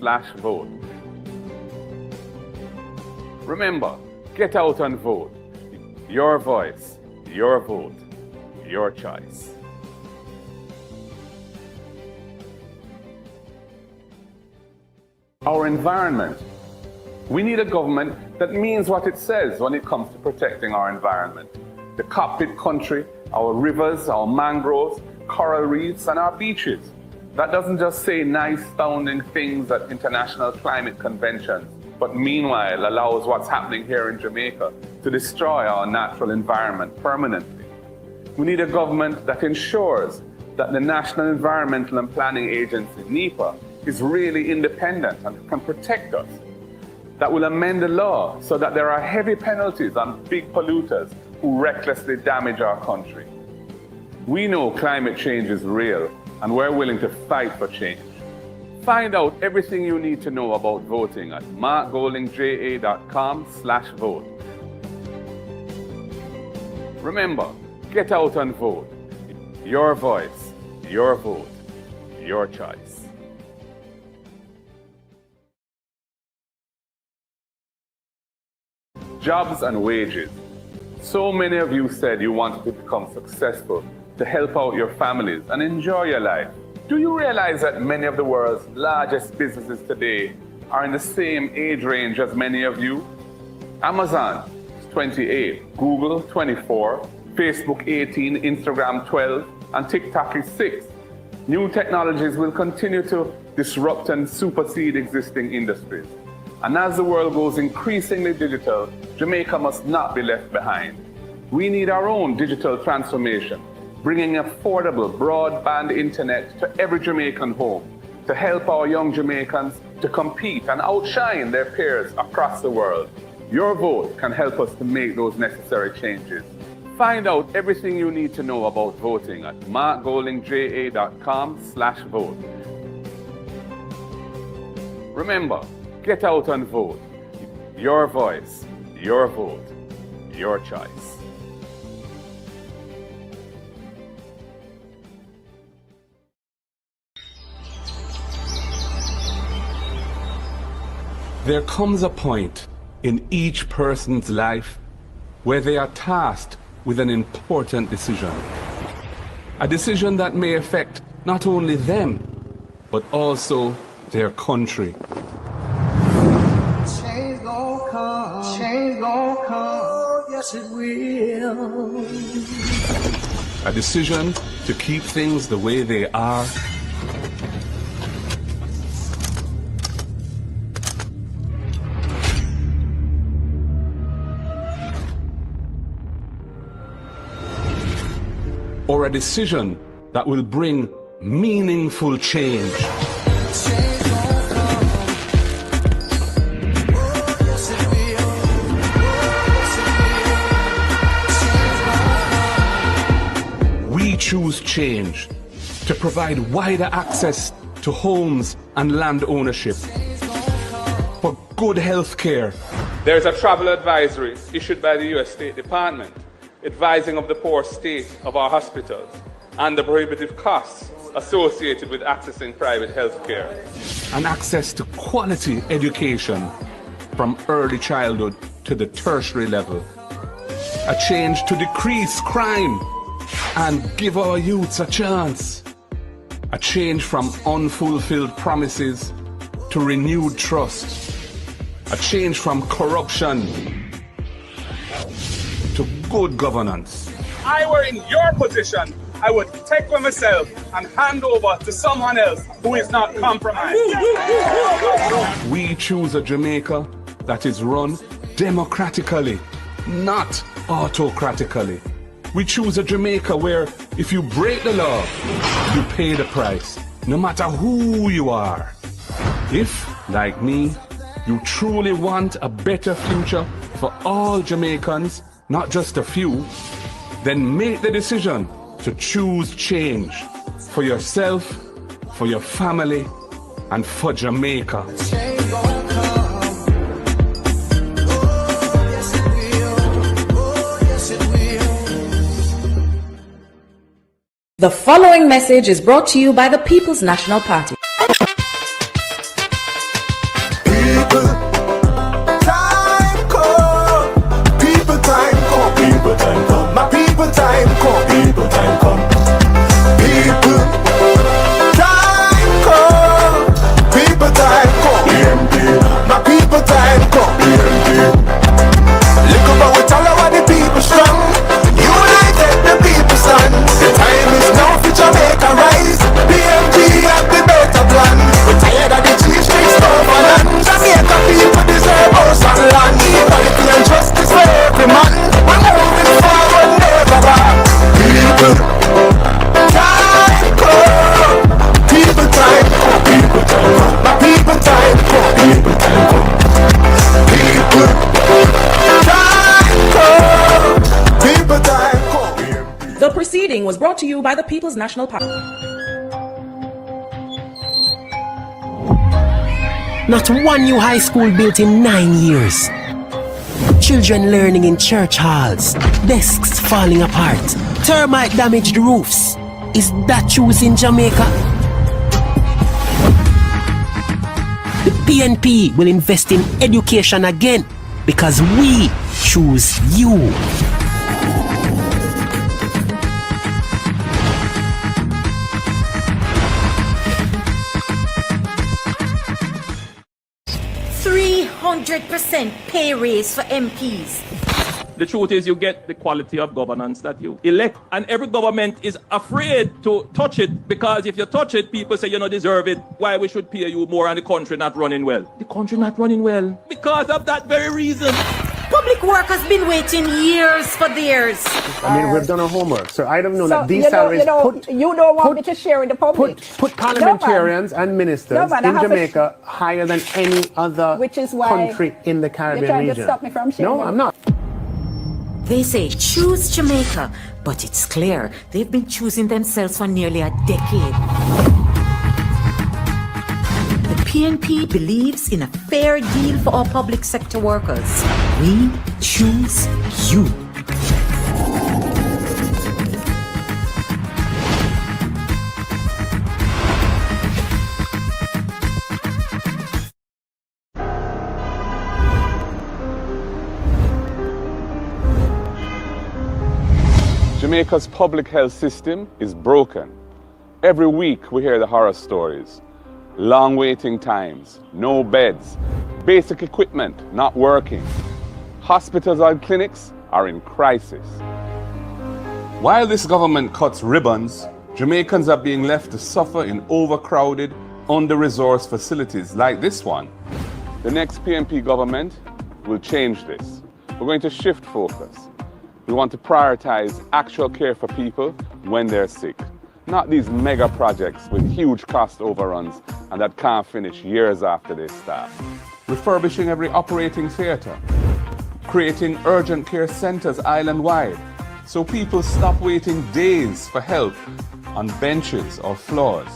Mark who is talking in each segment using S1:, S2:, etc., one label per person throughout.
S1: jamaica.com/vote. Remember, get out and vote. Your voice, your vote, your choice. Our environment. We need a government that means what it says when it comes to protecting our environment. The cockpit country, our rivers, our mangroves, coral reefs, and our beaches. That doesn't just say nice sounding things at international climate conventions, but meanwhile allows what's happening here in Jamaica to destroy our natural environment permanently. We need a government that ensures that the National Environmental and Planning Agency, NEPA, is really independent and can protect us. That will amend the law so that there are heavy penalties on big polluters who recklessly damage our country. We know climate change is real, and we're willing to fight for change. Find out everything you need to know about voting at markgoldingja.com/vote. Remember, get out and vote. Your voice, your vote, your choice. Jobs and wages. So many of you said you wanted to become successful, to help out your families and enjoy your life. Do you realize that many of the world's largest businesses today are in the same age range as many of you? Amazon is 28, Google 24, Facebook 18, Instagram 12, and TikTok is 6. New technologies will continue to disrupt and supersede existing industries. And as the world goes increasingly digital, Jamaica must not be left behind. We need our own digital transformation, bringing affordable broadband internet to every Jamaican home to help our young Jamaicans to compete and outshine their peers across the world. Your vote can help us to make those necessary changes. Find out everything you need to know about voting at markgoldingja.com/vote. Remember, get out and vote. Your voice, your vote, your choice.
S2: There comes a point in each person's life where they are tasked with an important decision. A decision that may affect not only them, but also their country.
S3: Change gon' come, change gon' come, yes it will.
S2: A decision to keep things the way they are, or a decision that will bring meaningful change. We choose change to provide wider access to homes and land ownership, for good health care.
S1: There is a travel advisory issued by the U.S. State Department advising of the poor state of our hospitals and the prohibitive costs associated with accessing private health care.
S2: And access to quality education from early childhood to the tertiary level. A change to decrease crime and give our youths a chance. A change from unfulfilled promises to renewed trust. A change from corruption to good governance.
S4: I were in your position, I would take for myself and hand over to someone else who is not compromised.
S2: We choose a Jamaica that is run democratically, not autocratically. We choose a Jamaica where if you break the law, you pay the price, no matter who you are. If, like me, you truly want a better future for all Jamaicans, not just a few, then make the decision to choose change for yourself, for your family, and for Jamaica.
S5: The following message is brought to you by the People's National Party. by the People's National Party.
S6: Not one new high school built in 9 years. Children learning in church halls. Desks falling apart. Termite damaged roofs. Is that choosing Jamaica? The PNP will invest in education again because we choose you.
S7: %300 pay raise for MPs.
S8: The truth is you get the quality of governance that you elect. And every government is afraid to touch it because if you touch it, people say you don't deserve it. Why we should pay you more and the country not running well? The country not running well because of that very reason.
S7: Public work has been waiting years for theirs.
S9: I mean, we've done our homework, so I don't know that these
S10: you
S9: salaries
S10: don't want me to share with the public.
S9: Put parliamentarians and ministers in Jamaica higher than any other country in the Caribbean
S10: you're trying
S9: region.
S10: to stop me from sharing.
S9: No, I'm not.
S7: They say choose Jamaica, but it's clear they've been choosing themselves for nearly a decade. The PNP believes in a fair deal for our public sector workers. We choose you.
S1: Jamaica's public health system is broken. Every week we hear the horror stories. Long waiting times, no beds, basic equipment not working. Hospitals and clinics are in crisis.
S2: While this government cuts ribbons, Jamaicans are being left to suffer in overcrowded, under-resourced facilities like this one.
S1: The next PNP government will change this. We're going to shift focus. We want to prioritize actual care for people when they're sick, not these mega projects with huge cost overruns and that can't finish years after they start.
S2: Refurbishing every operating theatre, creating urgent care centres island-wide so people stop waiting days for help on benches or floors.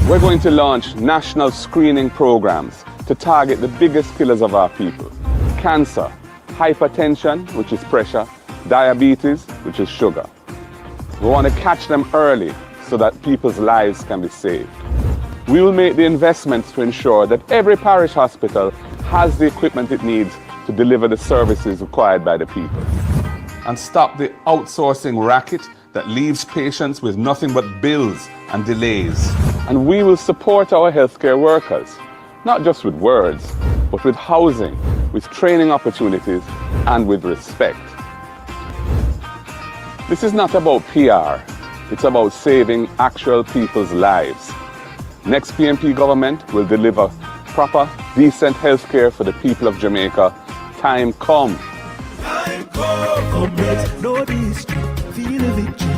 S1: We're going to launch national screening programs to target the biggest killers of our people: cancer, hypertension, which is pressure, diabetes, which is sugar. We want to catch them early so that people's lives can be saved. We will make the investments to ensure that every parish hospital has the equipment it needs to deliver the services required by the people.
S2: And stop the outsourcing racket that leaves patients with nothing but bills and delays.
S1: And we will support our healthcare workers, not just with words, but with housing, with training opportunities, and with respect. This is not about PR, it's about saving actual people's lives. Next PNP government will deliver proper, decent healthcare for the people of Jamaica. Time come.
S3: Time come, know this, feel the victory.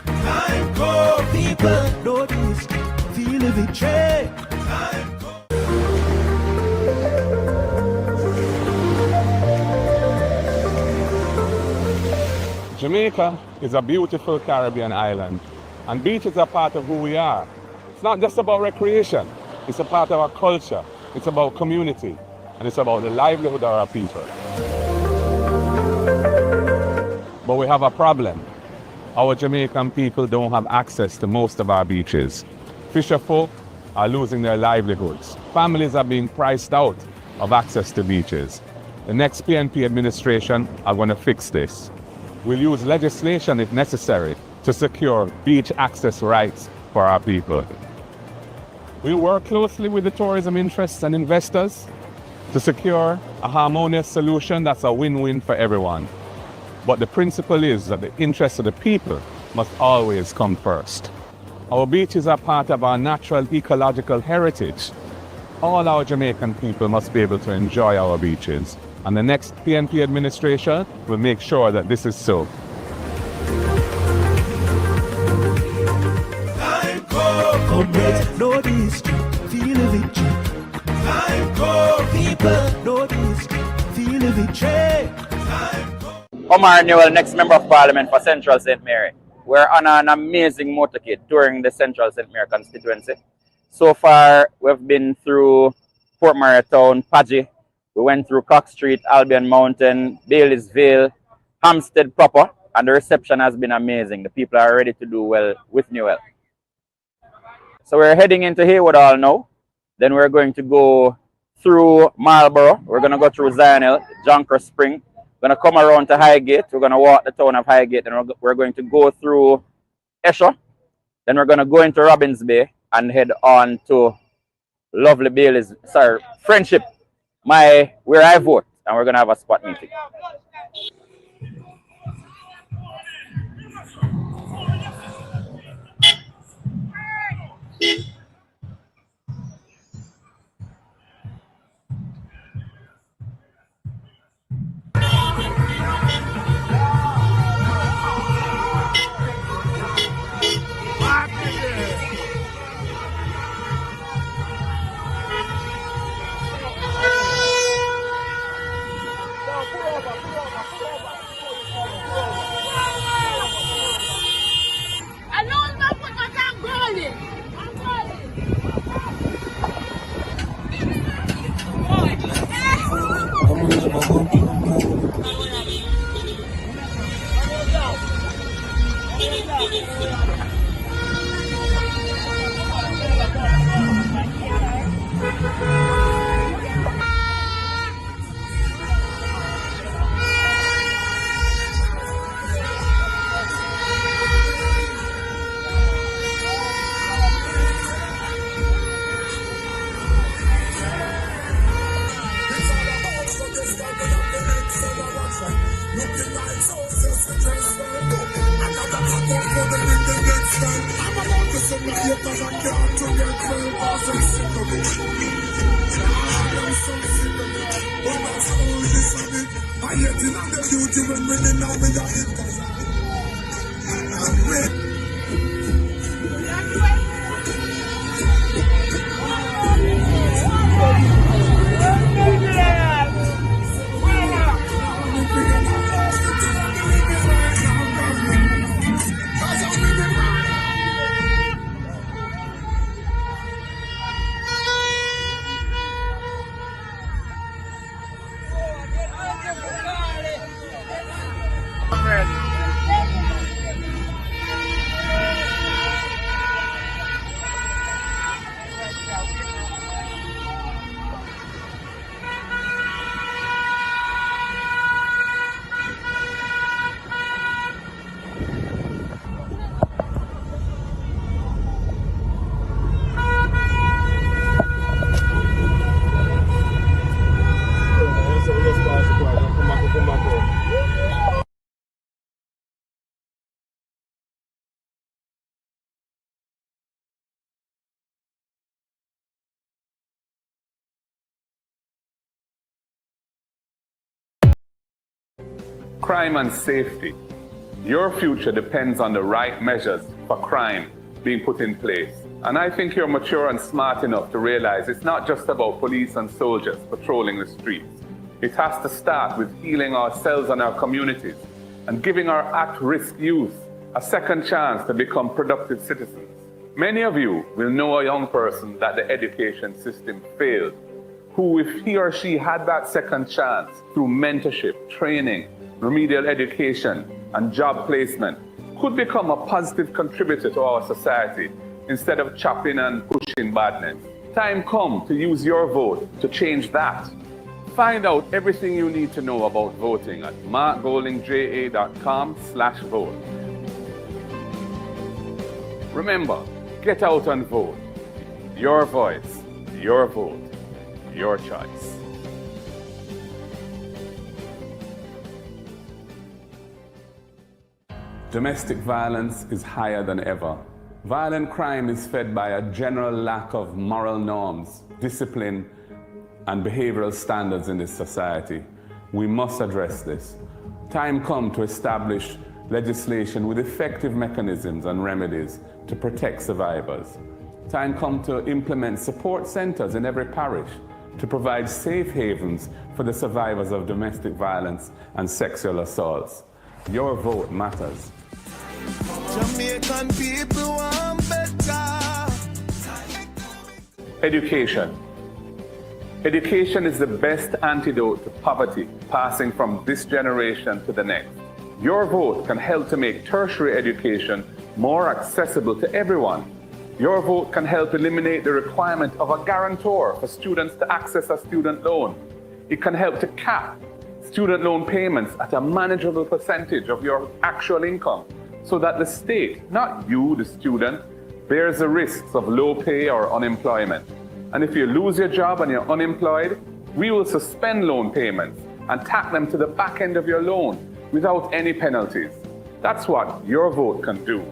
S3: Time come, people, know this, feel the victory. Time come.
S1: Jamaica is a beautiful Caribbean island, and beaches are part of who we are. It's not just about recreation, it's a part of our culture, it's about community, and it's about the livelihood of our people. But we have a problem. Our Jamaican people don't have access to most of our beaches. Fisher folk are losing their livelihoods. Families are being priced out of access to beaches. The next PNP administration are going to fix this. We'll use legislation if necessary to secure beach access rights for our people. We'll work closely with the tourism interests and investors to secure a harmonious solution that's a win-win for everyone. But the principle is that the interests of the people must always come first. Our beaches are part of our natural ecological heritage. All our Jamaican people must be able to enjoy our beaches. And the next PNP administration will make sure that this is so.
S3: Time come, comrades, know this, feel the victory. Time come, people, know this, feel the victory. Time come.
S11: Omar Newell, next Member of Parliament for Central St. Mary. we're on an amazing motorcade touring the Central St. Mary constituency. So far, we've been through Port Marytown, Pagy. We went through Cox Street, Albion Mountain, Bailey'sville, Hampstead proper, and the reception has been amazing. The people are ready to do well with Newell. So we're heading into Haywood Hall now. Then we're going to go through Marlborough. We're going to go through Zion Hill, Jonkers Spring. We're going to come around to Highgate. We're going to walk the town of Highgate. And we're going to go through Esher. Then we're going to go into Robbins Bay and head on to lovely Bailey's, Friendship, where I vote. And we're going to have a spot meeting.
S1: Crime and safety. Your future depends on the right measures for crime being put in place. And I think you're mature and smart enough to realize it's not just about police and soldiers patrolling the streets. It has to start with healing ourselves and our communities and giving our at-risk youth a second chance to become productive citizens. Many of you will know a young person that the education system failed, who, if he or she had that second chance through mentorship, training, remedial education, and job placement, could become a positive contributor to our society instead of chopping and pushing badness. Time come to use your vote to change that. Find out everything you need to know about voting at markgoldingja.com/vote. Remember, get out and vote. Your voice, your vote, your choice. Domestic violence is higher than ever. Violent crime is fed by a general lack of moral norms, discipline, and behavioral standards in this society. We must address this. Time come to establish legislation with effective mechanisms and remedies to protect survivors. Time come to implement support centers in every parish to provide safe havens for the survivors of domestic violence and sexual assaults. Your vote matters.
S3: Jamaican people want better.
S1: Education. Education is the best antidote to poverty, passing from this generation to the next. Your vote can help to make tertiary education more accessible to everyone. Your vote can help eliminate the requirement of a guarantor for students to access a student loan. It can help to cap student loan payments at a manageable percentage of your actual income so that the state, not you, the student, bears the risks of low pay or unemployment. And if you lose your job and you're unemployed, we will suspend loan payments and tack them to the back end of your loan without any penalties. That's what your vote can do.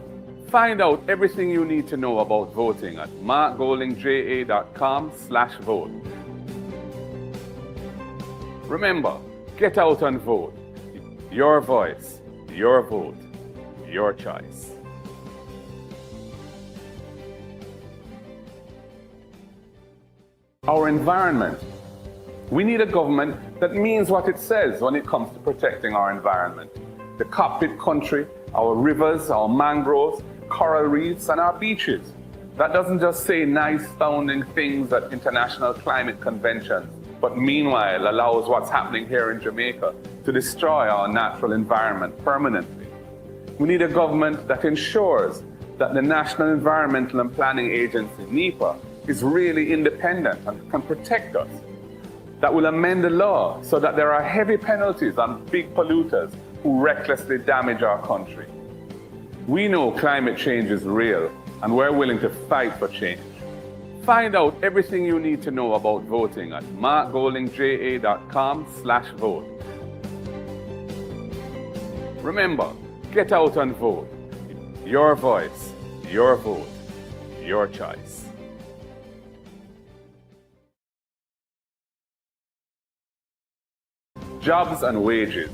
S1: Find out everything you need to know about voting at markgoldingja.com/vote. Remember, get out and vote. Your voice, your vote, your choice. Our environment. We need a government that means what it says when it comes to protecting our environment. The cockpit country, our rivers, our mangroves, coral reefs, and our beaches. That doesn't just say nice sounding things at international climate conventions, but meanwhile allows what's happening here in Jamaica to destroy our natural environment permanently. We need a government that ensures that the National Environmental and Planning Agency, NEPA, is really independent and can protect us. That will amend the law so that there are heavy penalties on big polluters who recklessly damage our country. We know climate change is real, and we're willing to fight for change. Find out everything you need to know about voting at markgoldingja.com/vote. Remember, get out and vote. Your voice, your vote, your choice. Jobs and wages.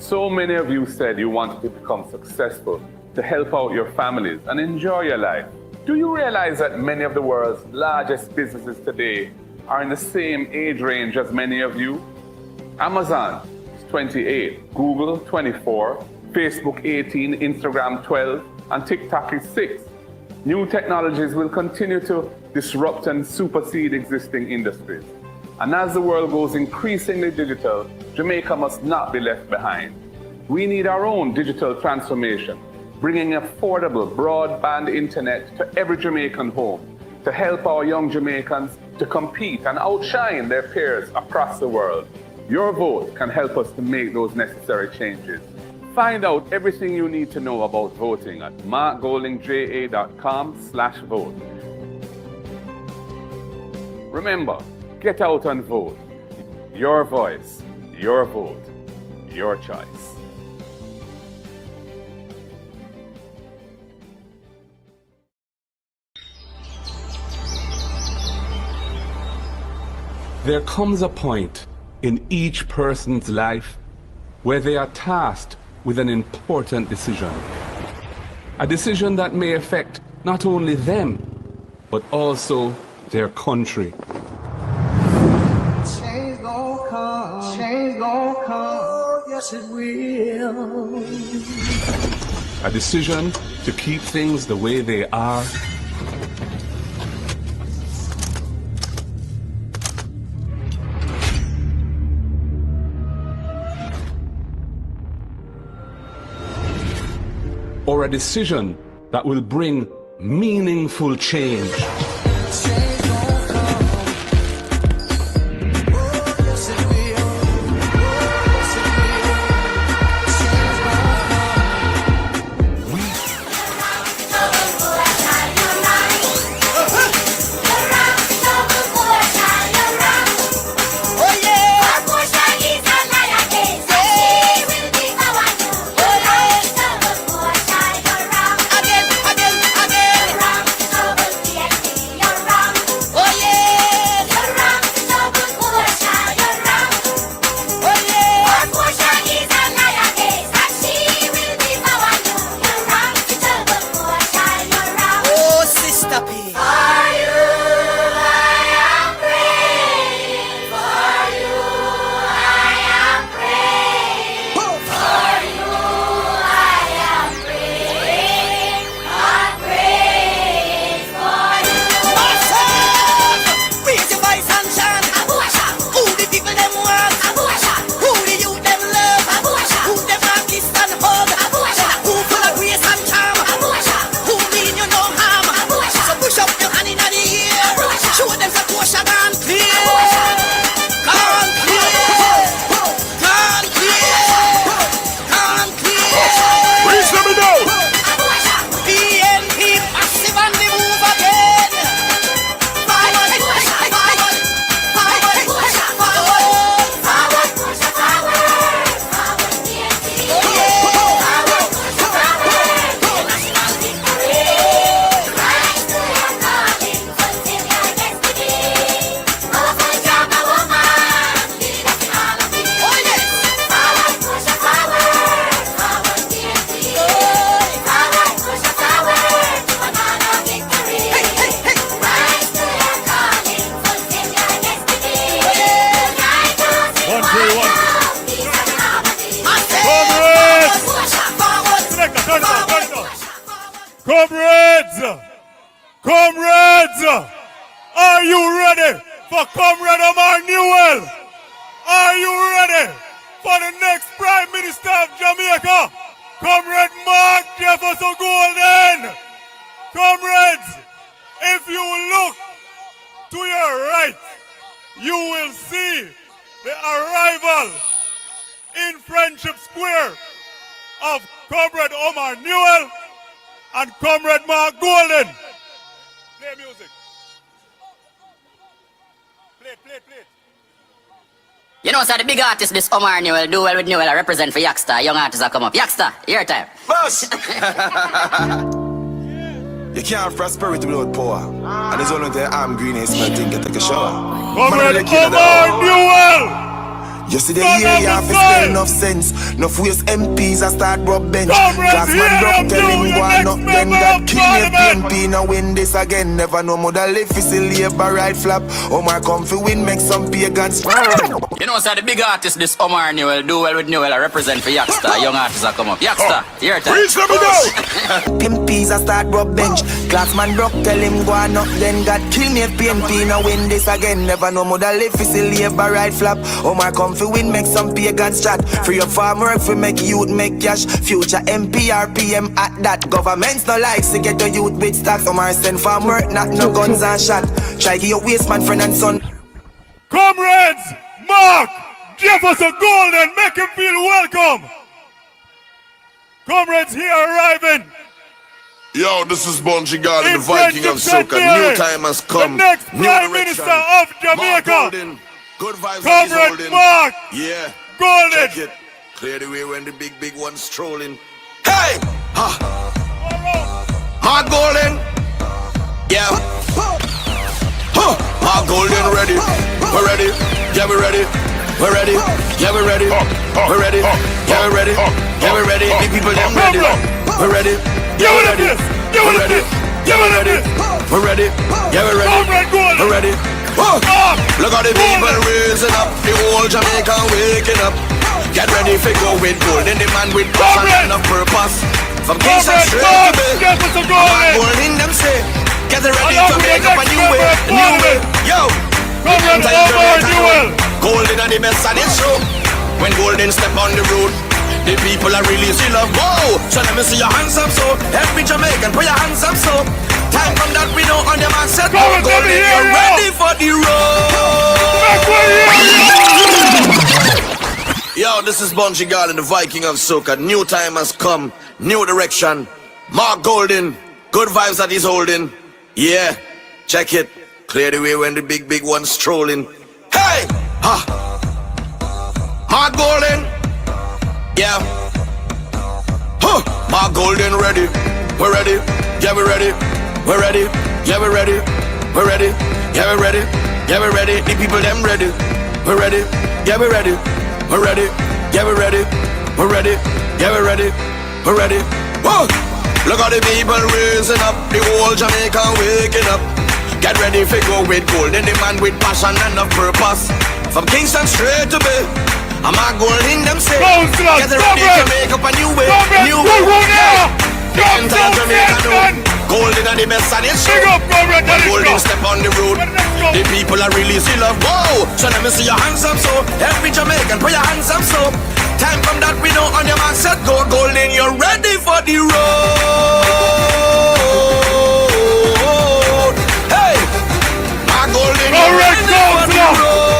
S1: So many of you said you wanted to become successful, to help out your families and enjoy your life. Do you realize that many of the world's largest businesses today are in the same age range as many of you? Amazon is 28, Google 24, Facebook 18, Instagram 12, and TikTok is 6. New technologies will continue to disrupt and supersede existing industries. And as the world goes increasingly digital, Jamaica must not be left behind. We need our own digital transformation, bringing affordable broadband internet to every Jamaican home to help our young Jamaicans to compete and outshine their peers across the world. Your vote can help us to make those necessary changes. Find out everything you need to know about voting at markgoldingja.com/vote. Remember, get out and vote. Your voice, your vote, your choice.
S2: There comes a point in each person's life where they are tasked with an important decision. A decision that may affect not only them, but also their country.
S3: Change gon' come, change gon' come, oh, yes it will.
S2: A decision to keep things the way they are, or a decision that will bring meaningful change.
S3: everyone. Comrades! Selector, turn it on. Comrades! Comrades! Are you ready for Comrade Omar Newell? Are you ready for the next Prime Minister of Jamaica? Comrade Mark Jefferson Golden! Comrades, if you look to your right, you will see the arrival in Friendship Square of Comrade Omar Newell and Comrade Mark Golden. Play music. Play.
S12: You know, sir, the big artist, this Omar Newell, do well with Newell, I represent for Youngster. Young artists are come up. Youngster, your time.
S13: Boss! You can't have prosperity without power. And there's only the arm green and smell thing can take a shower.
S3: Comrade Omar Newell!
S13: You see the year you have to spend enough sense. Enough waste MPs I start rub bench. Classman drop tell him go on up then God kill your PNP. Now win this again. Never know more than live is a labor right flap. Omar come fi win make some pagans.
S12: You know, sir, the big artist, this Omar Newell, do well with Newell, I represent for Youngster. Young artists are come up. Youngster, your time.
S3: Reach let me know!
S13: MPs I start rub bench. Classman broke tell him go on up then God kill me PNP. Now win this again. Never know more than live is a labor right flap. Omar come fi win make some pagans chat. Free your farm work fi make youth make cash. Future MP or PM at that. Governments no likes to get the youth with stacks. Omar send farm work not no guns and shot. Try give your waste man friend and son.
S3: Comrades, Mark Jefferson Golden, make him feel welcome. Comrades here arriving.
S14: Yo, this is Bunji Garden,
S3: In
S14: the Viking of
S3: Friendship
S14: Soca.
S3: Center,
S14: New time has come.
S3: The next
S14: New
S3: Prime
S14: direction.
S3: Minister of
S14: Mark
S3: Jamaica.
S14: Golden, good vibes that he's
S3: Comrade
S14: holding.
S3: Mark
S14: Yeah.
S3: Golden.
S14: Check it. Clear the way when the big one's strolling. Hey! Ha! Mark Golden. Yeah. Huh. Mark Golden ready. We're ready. Yeah, we're ready. We're ready. Yeah, we're ready. We're ready. Yeah, we're ready. Yeah, we're ready. The people them ready. We're ready. Yeah, we're ready. We're ready. Yeah, we're ready. We're ready. Yeah, we're ready. We're ready. Look at the people raising up, the whole Jamaica waking up. Get ready for go with gold, and the man with passion and a purpose. From Kingston straight to Bay, gold in them say, get ready to make up a new way, a new way. Yo, Golden and the best and it's true. When Golden step on the road, the people are really still love. Whoa, so let me see your hands up so. Every Jamaican put your hands up so. Time from that we know on the man set. Golden, you're ready for the road. Yo, this is Bunji Garden, the Viking of Soca. New time has come, new direction. Mark Golden, good vibes that he's holding. Yeah, check it. Clear the way when the big one's strolling. Hey! Ha! Mark Golden. Yeah. Huh! Mark Golden ready. We're ready. Yeah, we're ready. We're ready. Yeah, we're ready. We're ready. Yeah, we're ready. Yeah, we're ready. The people them ready. We're ready. Yeah, we're ready. We're ready. Yeah, we're ready. We're ready. Yeah, we're ready. We're ready. Whoa! Look at the people raising up. The whole Jamaica waking up. Get ready for go with gold. And the man with passion and a purpose. From Kingston straight to Bay. I'm a gold in them say. Get ready to make up a new way. New way. The entire Jamaica know. Golden and the best and it's true. When Golden step on the road, the people are really still love. Whoa! So let me see your hands up so. Every Jamaican put your hands up so. Time from that we know on your mark set go. Golden, you're ready for the road. Hey! My Golden, you're ready for the road.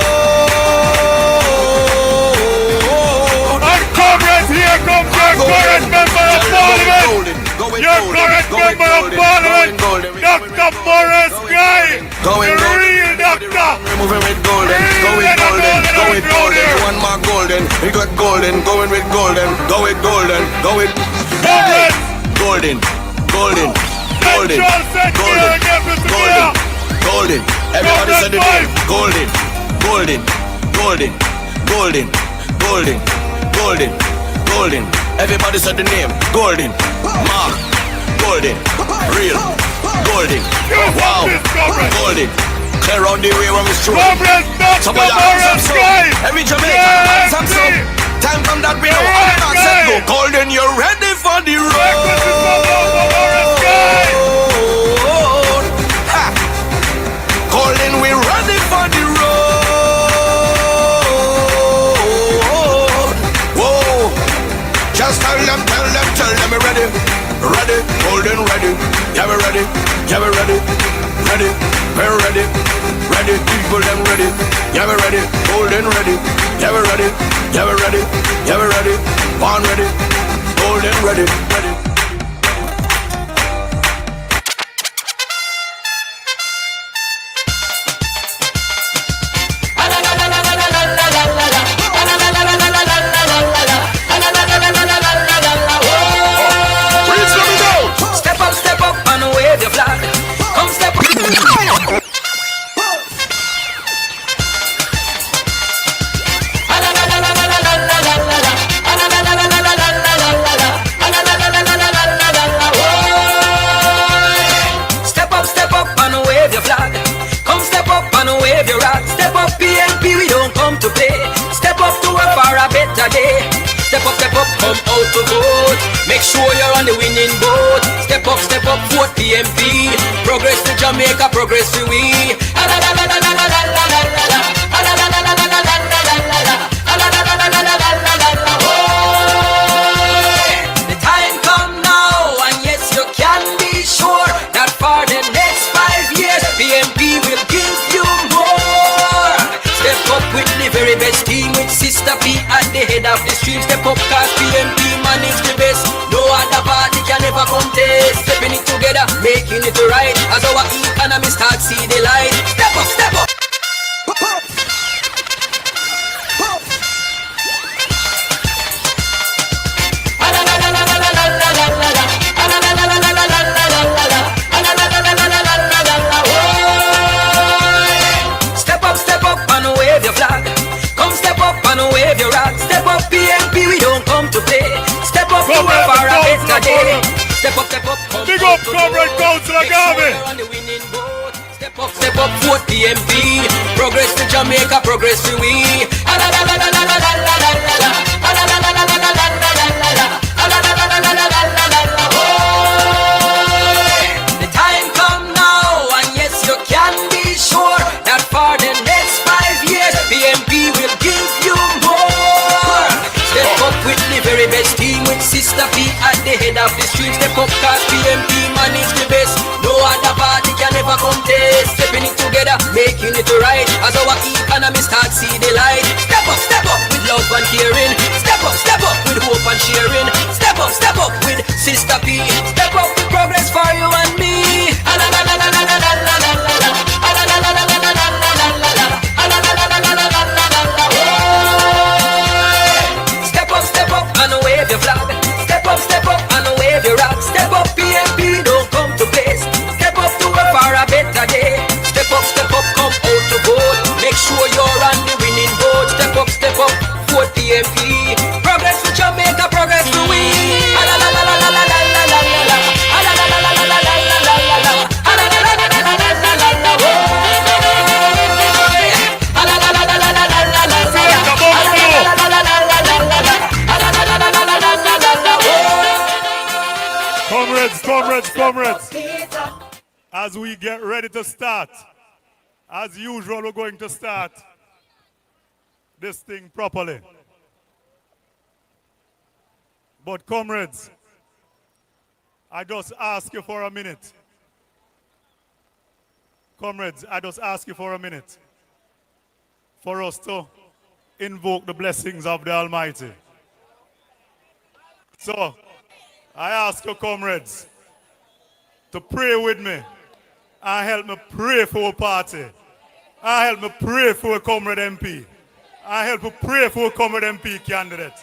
S3: And comrades, here comes your current member of parliament. Your current member of parliament, Dr. Morris Guy. The real doctor.
S14: Moving with Golden, go with Golden, go with Golden. One more Golden, we got Golden, going with Golden, go with Golden, go with Golden, Golden, Golden, Golden, Golden, Golden. Everybody said the name. Golden, Golden, Golden, Golden, Golden, Golden, Golden. Everybody said the name. Golden, Mark, Golden, real, Golden, wow, Golden, Clear on the way when we stroll.
S3: Comrades,
S14: Some of your hands up so. Every Jamaican hands up so. Time come that we know all not set go. Golden, you're ready for the road. Ha. Golden, we're ready for the road. Whoa. Just tell them we're ready. Ready, Golden, ready. Yeah, we're ready. Yeah, we're ready. Ready, we're ready. Ready, people, them ready. Yeah, we're ready. Golden, ready. Yeah, we're ready. Yeah, we're ready. Yeah, we're ready. Born ready. Golden, ready. Ready.
S12: Step up and wave your flag. Come step up. Step up and wave your flag. Come step up and wave your rag. Step up, PNP, we don't come to play. Step up to work for a better day. Step up, come out to vote. Make sure you're on the winning boat. Step up, vote PNP. Progress to Jamaica, progress to we. The time come now, and yes, you can be sure that for the next 5 years, PNP will give you more. Step up with the very best team, with Sister P at the head of the stream. Step up, cause PNP manage the best. No other party can ever contest. Stepping it together, making it right. As our economy starts see the light. Step up, step up. Step up and wave your flag. Come step up and wave your rag. Step up, PNP, we don't come to play. Step up to a far better day. Step up, come
S3: big up, Comrade Councillor Garvey.
S12: Step up, vote PNP. Progress to Jamaica, progress to we. The time come now, and yes, you can be sure that for the next 5 years, PNP will give you more. Step up with the very best team, with Sister P at the head of the stream. Step up, cause PNP manage the best. No other party can ever contest. Stepping it together, making it right. As our economy starts see the light. Step up with love and caring. Step up with hope and sharing. Step up with Sister P. Step up with progress for you and me. Step up and wave your flag. Step up and wave your rag. Step up, PNP, don't come to place. Step up to a far a better day. Step up, come out to vote. Make sure you're on the winning boat. Step up, vote PNP. Progress to Jamaica, progress to we.
S3: Comrades, as we get ready to start, as usual, we're going to start this thing properly. But comrades, I just ask you for a minute. Comrades, I just ask you for a minute for us to invoke the blessings of the Almighty. So, I ask you, comrades, to pray with me and help me pray for a party. And help me pray for a Comrade MP. And help me pray for a Comrade MP candidate.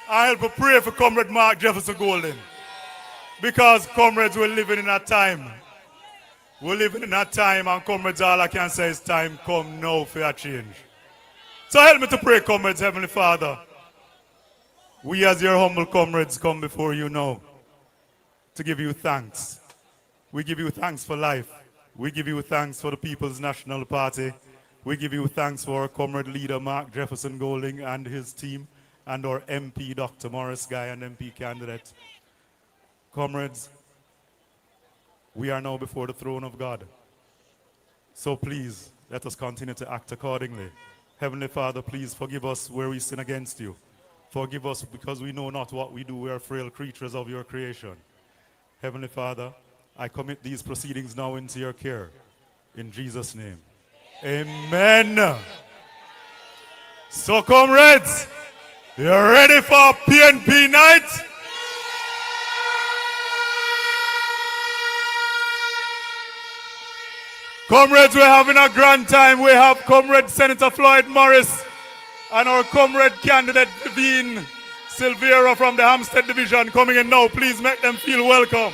S3: And help me pray for Comrade Mark Jefferson Golden. Because, comrades, we're living in a time. We're living in a time, and comrades, all I can say is time come now for a change. So help me to pray, comrades, Heavenly Father. We as your humble comrades come before you now to give you thanks. We give you thanks for life. We give you thanks for the People's National Party. We give you thanks for our comrade leader, Mark Jefferson Golding, and his team, and our MP, Dr. Morris Guy, and MP candidate. Comrades, we are now before the throne of God. So please, let us continue to act accordingly. Heavenly Father, please forgive us where we sin against you. Forgive us because we know not what we do. We are frail creatures of your creation. Heavenly Father, I commit these proceedings now into your care. In Jesus' name. Amen. So, comrades, you're ready for PNP night? Comrades, we're having a grand time. We have Comrade Senator Floyd Morris and our comrade candidate, Devine Silvera from the Hampstead Division coming in now. Please make them feel welcome.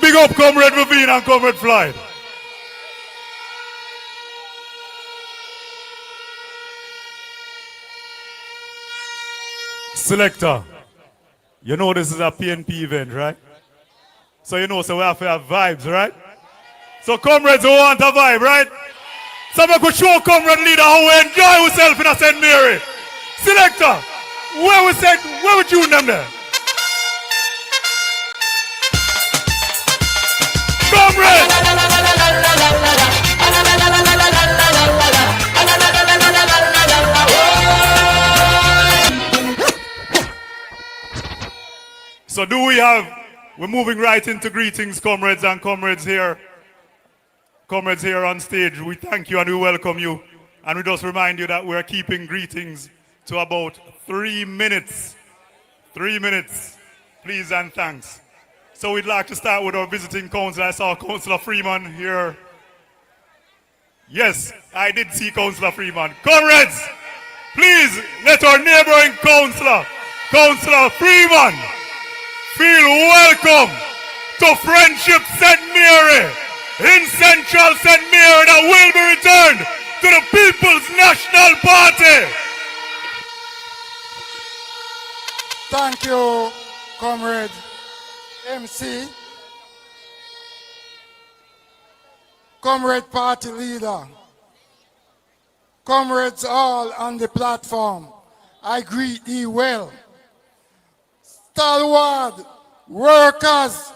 S3: Big up Comrade Devine and Comrade Floyd. Selector, you know this is a PNP event, right? So you know, so we have to have vibes, right? So comrades who want a vibe, right? So we could show comrade leader how we enjoy ourselves in a St. Mary. Selector, where would you them there? Comrades! So we're moving right into greetings, comrades and comrades here. Comrades here on stage, we thank you and we welcome you. And we just remind you that we're keeping greetings to about 3 minutes. 3 minutes, please and thanks. So we'd like to start with our visiting councillor. I saw Councillor Freeman here. Yes, I did see Councillor Freeman. Comrades, please let our neighboring councillor, Councillor Freeman, feel welcome to Friendship St. Mary in Central St. Mary that will be returned to the People's National Party.
S15: Thank you, Comrade MC, Comrade Party Leader, comrades all on the platform, I greet thee well. Stalwart workers,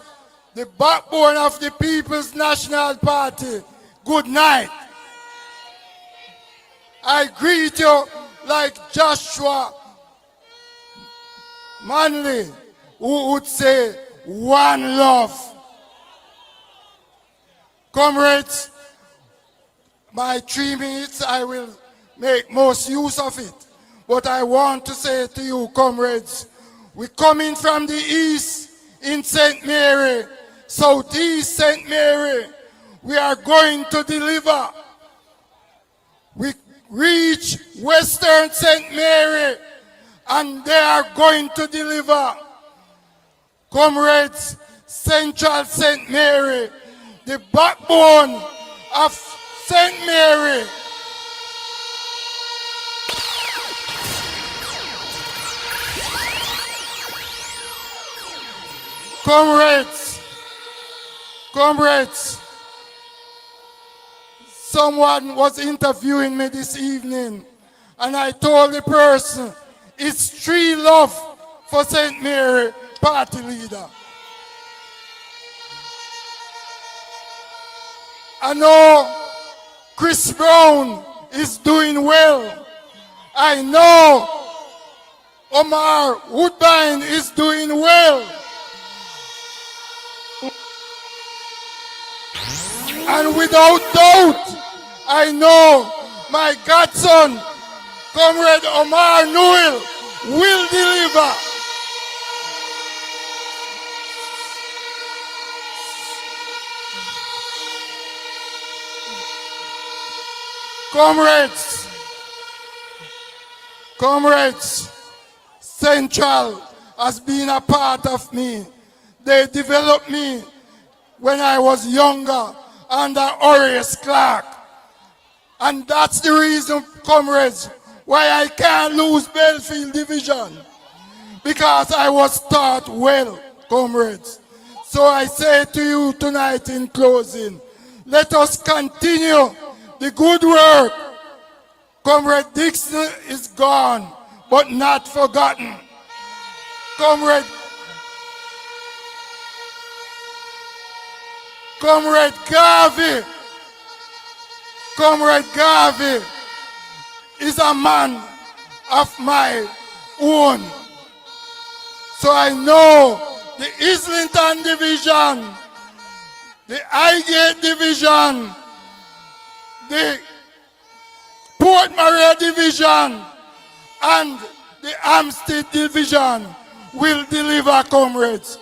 S15: the backbone of the People's National Party, good night. I greet you like Joshua Manley, who would say, one love. Comrades, my 3 minutes, I will make most use of it. But I want to say to you, comrades, we're coming from the east in St. Mary, southeast St. Mary. We are going to deliver. We reach western St. Mary, and they are going to deliver. Comrades, Central St. Mary, the backbone of St. Mary. Comrades, someone was interviewing me this evening, and I told the person, it's true love for St. Mary Party Leader. I know Chris Brown is doing well. I know Omar Woodbine is doing well. And without doubt, I know my godson, Comrade Omar Newell, will deliver. Comrades, Central has been a part of me. They developed me when I was younger under Horace Clark. And that's the reason, comrades, why I can't lose Belfield Division. Because I was taught well, comrades. So I say to you tonight in closing, let us continue the good work. Comrade Dixon is gone, but not forgotten. Comrade Garvey is a man of my own. So I know the Islington Division, the Highgate Division, the Port Maria Division, and the Hampstead Division will deliver, comrades.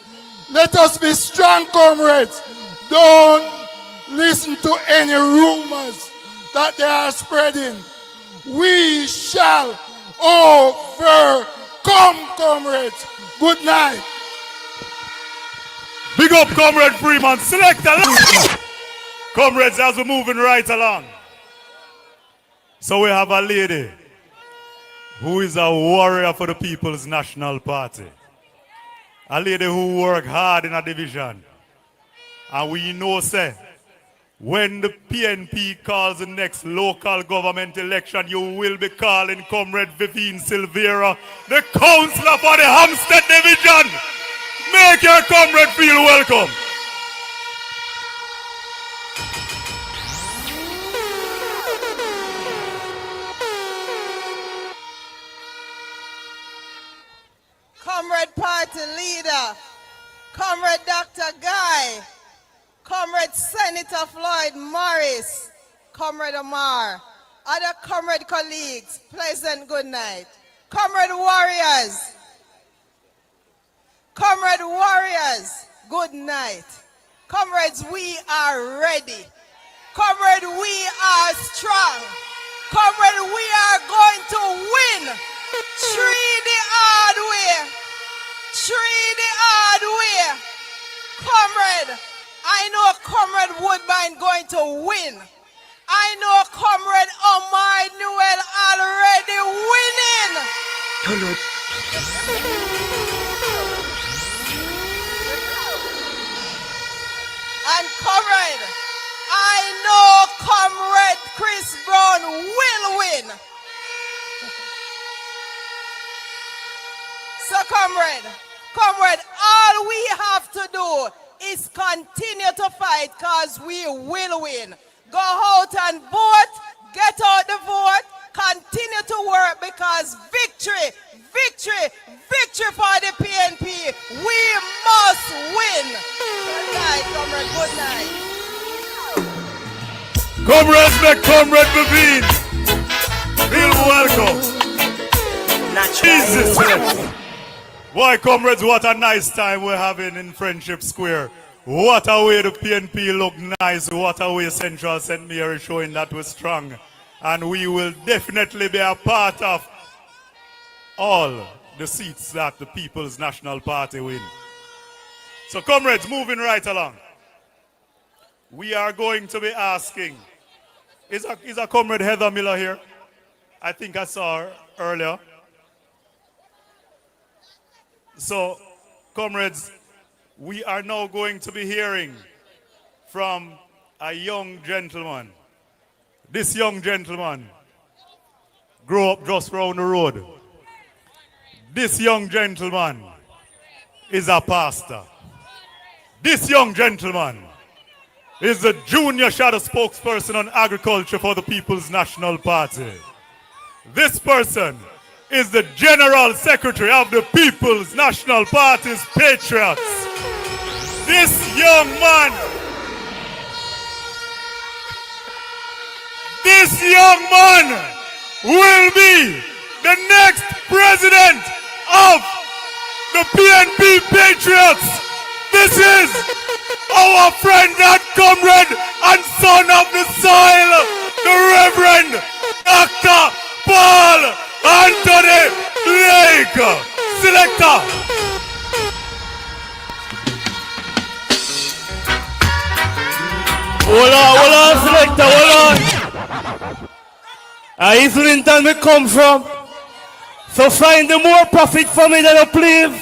S15: Let us be strong, comrades. Don't listen to any rumors that they are spreading. We shall overcome, comrades. Good night.
S3: Big up, Comrade Freeman. Select a comrades, as we're moving right along. So we have a lady who is a warrior for the People's National Party. A lady who worked hard in a division. And we know, say, when the PNP calls the next local government election, you will be calling Comrade Vivian Silvera, the councillor for the Hampstead Division. Make your comrade feel welcome.
S16: Comrade Party Leader, Comrade Dr. Guy, Comrade Senator Floyd Morris, Comrade Omar, other comrade colleagues, pleasant good night. Comrade warriors, good night. Comrades, we are ready. Comrade, we are strong. Comrade, we are going to win. Treat the hard way. Treat the hard way. Comrade, I know Comrade Woodbine going to win. I know Comrade Omar Newell already winning. And Comrade, I know Comrade Chris Brown will win. So Comrade, all we have to do is continue to fight because we will win. Go out and vote, get out the vote, continue to work because victory for the PNP. We must win. Good night, comrade, good night.
S3: Comrades, make Comrade Vivian feel welcome. Jesus. Boy, comrades, what a nice time we're having in Friendship Square. What a way the PNP look nice. What a way Central St. Mary showing that we're strong. And we will definitely be a part of all the seats that the People's National Party win. So comrades, moving right along. We are going to be asking, is a Comrade Heather Miller here? I think I saw her earlier. So, comrades, we are now going to be hearing from a young gentleman. This young gentleman grew up just round the road. This young gentleman is a pastor. This young gentleman is the junior shadow spokesperson on agriculture for the People's National Party. This person is the General Secretary of the People's National Party's Patriots. This young man will be the next president of the PNP Patriots. This is our friend and comrade and son of the soil, the Reverend Dr. Paul Anthony Blake. Selector.
S17: Hold on, selector, hold on. Islington we come from. So find the more profit for me than a please.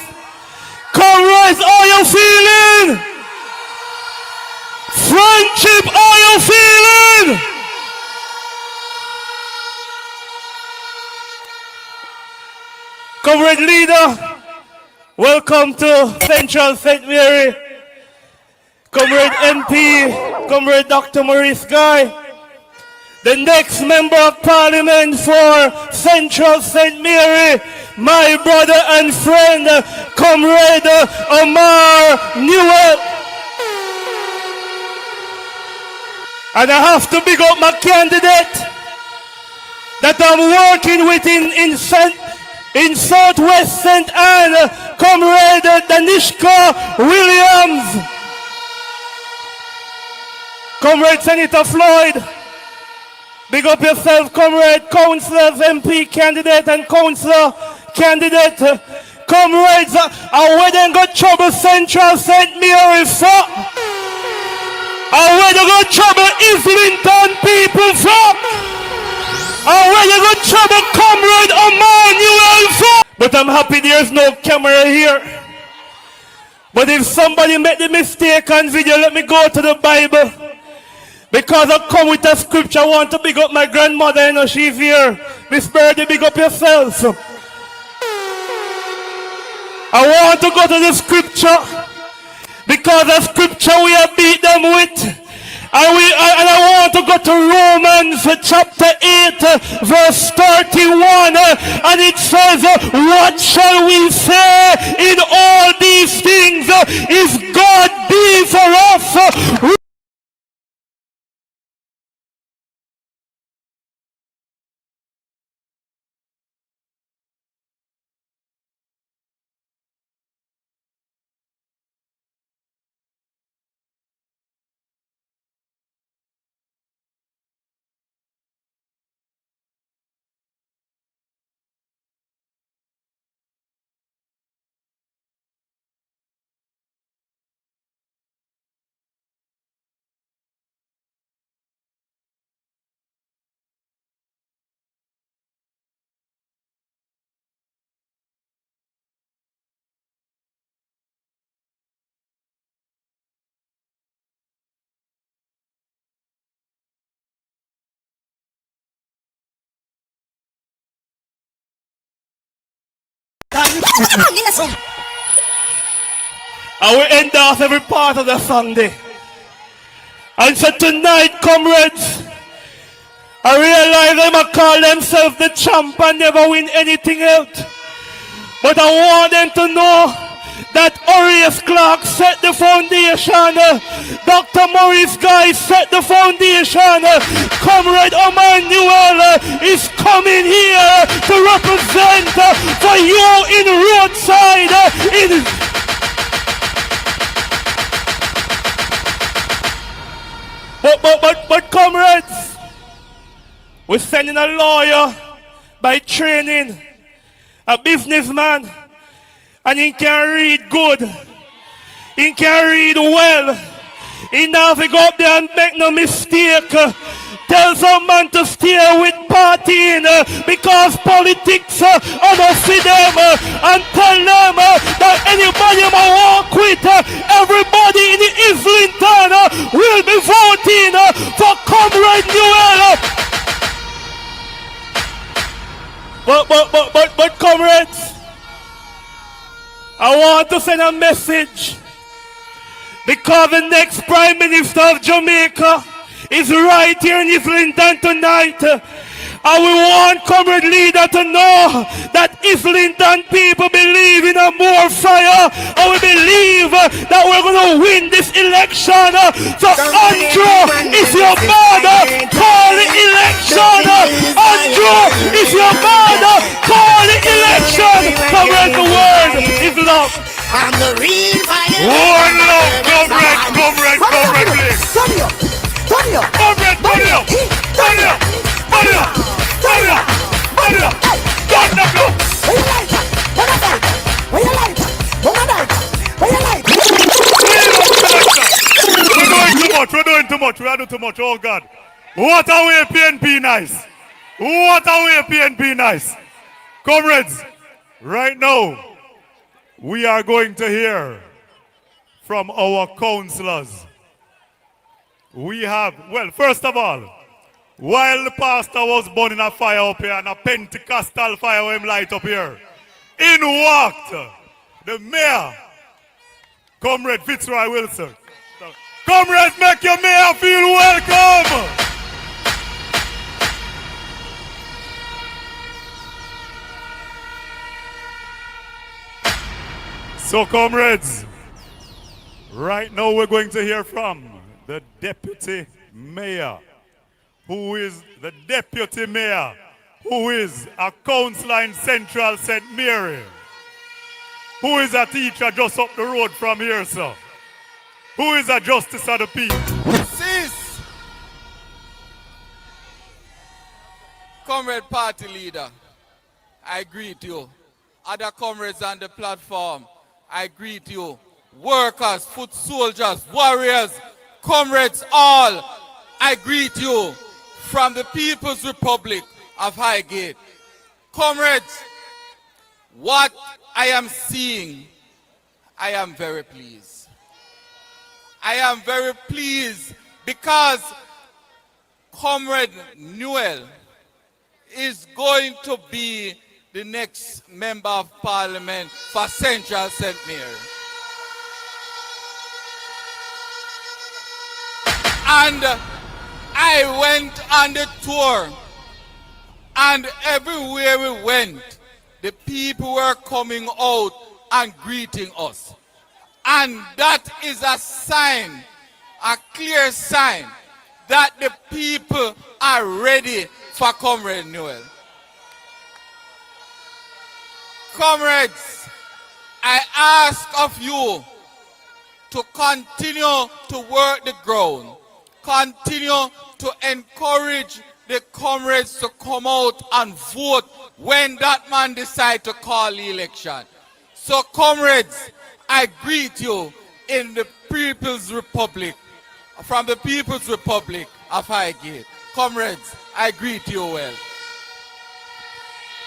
S17: Comrades, how you feeling? Friendship, how you feeling? Comrade leader, welcome to Central St. Mary. Comrade MP, Comrade Dr. Maurice Guy, the next member of parliament for Central St. Mary, my brother and friend, Comrade Omar Newell. And I have to big up my candidate that I'm working with in Southwest St. Anne, Comrade Danishka Williams. Comrade Senator Floyd, big up yourself, comrade, councillors, MP candidate and councillor candidate. Comrades, where they got trouble Central St. Mary for? Where they got trouble Islington people for? Where they got trouble Comrade Emmanuel for? But I'm happy there's no camera here. But if somebody made the mistake on video, let me go to the Bible. Because I come with a scripture, I want to big up my grandmother, you know, she's here. Miss Birdie, big up yourself. I want to go to the scripture, because the scripture we have beat them with. And I want to go to Romans chapter 8, verse 31. And it says, what shall we say in all these things? If God be for us, I will end off every part of the Sunday. And so tonight, comrades, I realize they might call themselves the champ and never win anything else. But I want them to know that Horace Clark set the foundation. Dr. Maurice Guy set the foundation. Comrade Emmanuel is coming here to represent for you in roadside. But comrades, we're sending a lawyer by training, a businessman, and he can read good, he can read well, he now go up there and make no mistake. Tell some man to stay with partying because politics are not for them, and tell them that anybody who walk with everybody in the Islington will be voting for Comrade Newell. But comrades, I want to send a message, because the next Prime Minister of Jamaica is right here in Islington tonight. And we want Comrade Leader to know that Islington people believe in a more fire, and we believe that we're going to win this election. So Andrew, if you're bad, call the election. Andrew, if you're bad, call the election. Comrade, the word is love.
S12: I'm the real fire.
S17: One love, comrade, please.
S12: Turn up.
S17: Comrade, turn up. Turn up. Turn up. Turn up. Turn up. Turn up.
S12: Where you like that? Where you like that? Where you like that? Where you like that?
S17: We're doing too much.
S3: much. We are do too much. Oh God. What a way PNP nice. What a way PNP nice. Comrades, right now, we are going to hear from our councillors. We have, well, first of all, while the pastor was burning a fire up here and a Pentecostal fire will light up here, in walked the mayor, Comrade Fitzroy Wilson. Comrades, make your mayor feel welcome. So, comrades, right now we're going to hear from the deputy mayor, who is the deputy mayor, who is a councillor in Central St. Mary, who is a teacher just up the road from here, sir, who is a justice of the peace.
S18: Sis, comrade party leader, I greet you. Other comrades on the platform, I greet you. Workers, foot soldiers, warriors, comrades all, I greet you from the People's Republic of Highgate. Comrades, what I am seeing, I am very pleased. I am very pleased because Comrade Newell is going to be the next Member of Parliament for Central St. Mary. And I went on the tour, and everywhere we went, the people were coming out and greeting us. And that is a sign, a clear sign, that the people are ready for Comrade Newell. Comrades, I ask of you to continue to work the ground, continue to encourage the comrades to come out and vote when that man decides to call the election. So comrades, I greet you in the People's Republic, from the People's Republic of Highgate. Comrades, I greet you well.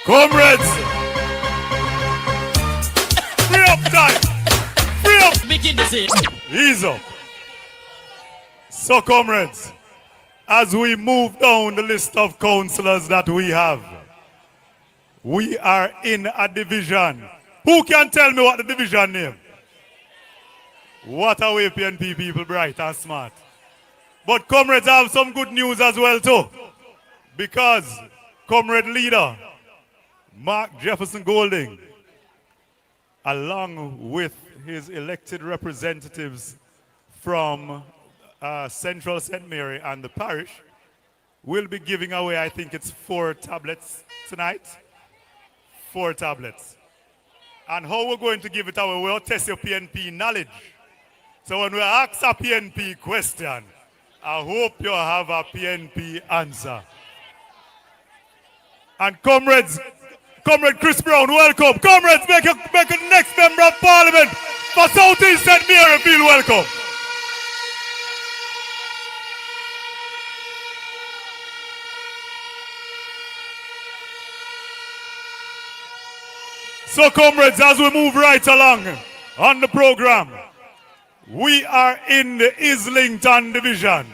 S3: Comrades, free up time, free up. Ease up. So comrades, as we move down the list of councillors that we have, we are in a division. Who can tell me what the division name? What a way PNP people, bright and smart. But comrades, I have some good news as well too. Because comrade leader, Mark Jefferson Golding, along with his elected representatives from Central St. Mary and the parish, will be giving away, I think it's 4 tablets tonight. 4 tablets. And how we're going to give it away, we'll test your PNP knowledge. So when we ask a PNP question, I hope you have a PNP answer. And comrades, Comrade Chris Brown, welcome. Comrades, make a next Member of Parliament for South East St. Mary feel welcome. So comrades, as we move right along on the program, we are in the Islington division,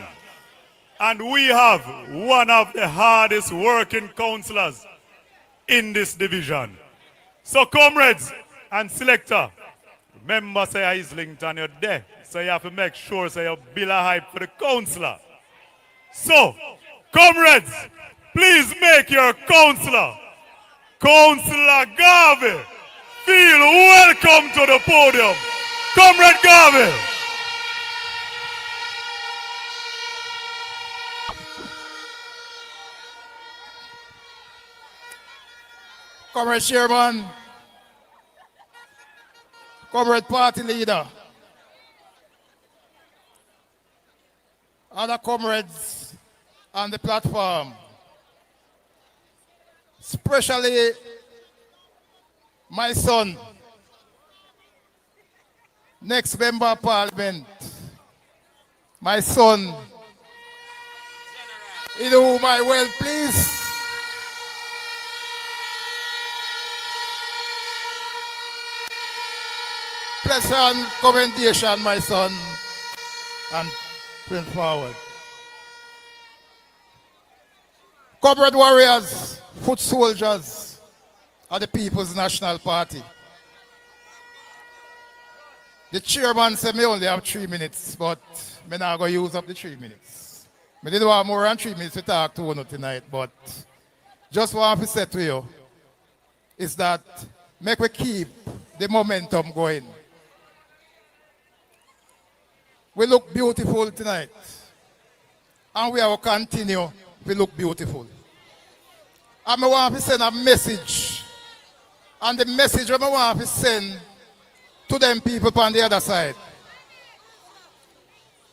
S3: and we have one of the hardest working councillors in this division. So comrades and selector, remember say Islington you're there, so you have to make sure say you build a hype for the councillor. So comrades, please make your councillor, Councillor Garvey, feel welcome to the podium. Comrade Garvey.
S15: Comrade Chairman, Comrade Party Leader, other comrades on the platform, especially my son, next Member of Parliament, my son, in whom I well please. Pleasure and commendation, my son, and Prince Forward. Comrade warriors, foot soldiers of the People's National Party. The chairman said me only have 3 minutes, but I'm not going to use up the 3 minutes. I didn't want more than 3 minutes to talk to you tonight, but just what I want to say to you is that make we keep the momentum going. We look beautiful tonight, and we will continue to look beautiful. And I want to send a message, and the message I want to send to them people on the other side.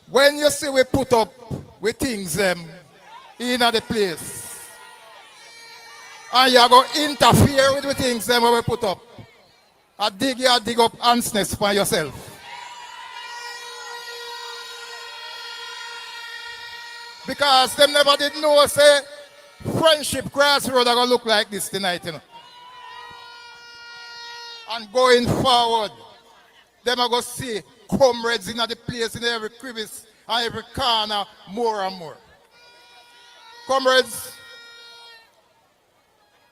S15: When you see we put up with things in the place, and you are going to interfere with the things when we put up, I dig up answers for yourself. Because them never did know, say, Friendship Crossroad are going to look like this tonight, you know. And going forward, them are going to see comrades in the place, in every crevice and every corner, more and more. Comrades,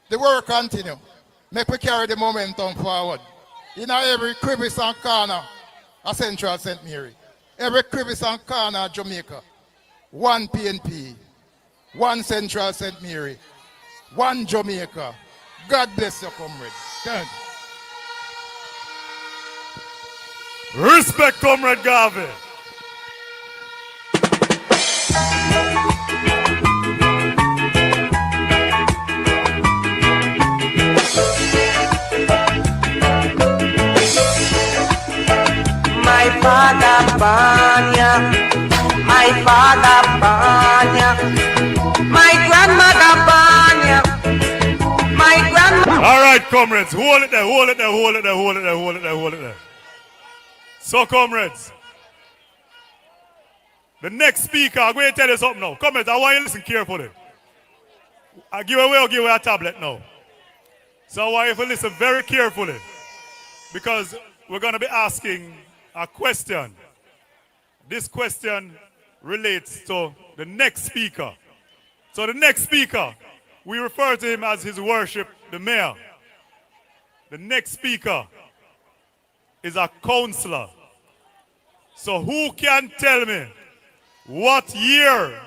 S15: the work continue. Make we carry the momentum forward. In every crevice and corner of Central St. Mary. Every crevice and corner of Jamaica. One PNP, one Central St. Mary, one Jamaica. God bless you, comrades. Thank you.
S3: Respect, Comrade Garvey.
S12: My father Banya. My father Banya, my grandmother Banya, my grandmother.
S3: All right, comrades, hold it there. So, comrades, the next speaker, I'm going to tell you something now. Comrades, I want you to listen carefully. I'll give away a tablet now. So I want you to listen very carefully, because we're going to be asking a question. This question relates to the next speaker. So the next speaker, we refer to him as His Worship the Mayor. The next speaker is a councillor. So who can tell me what year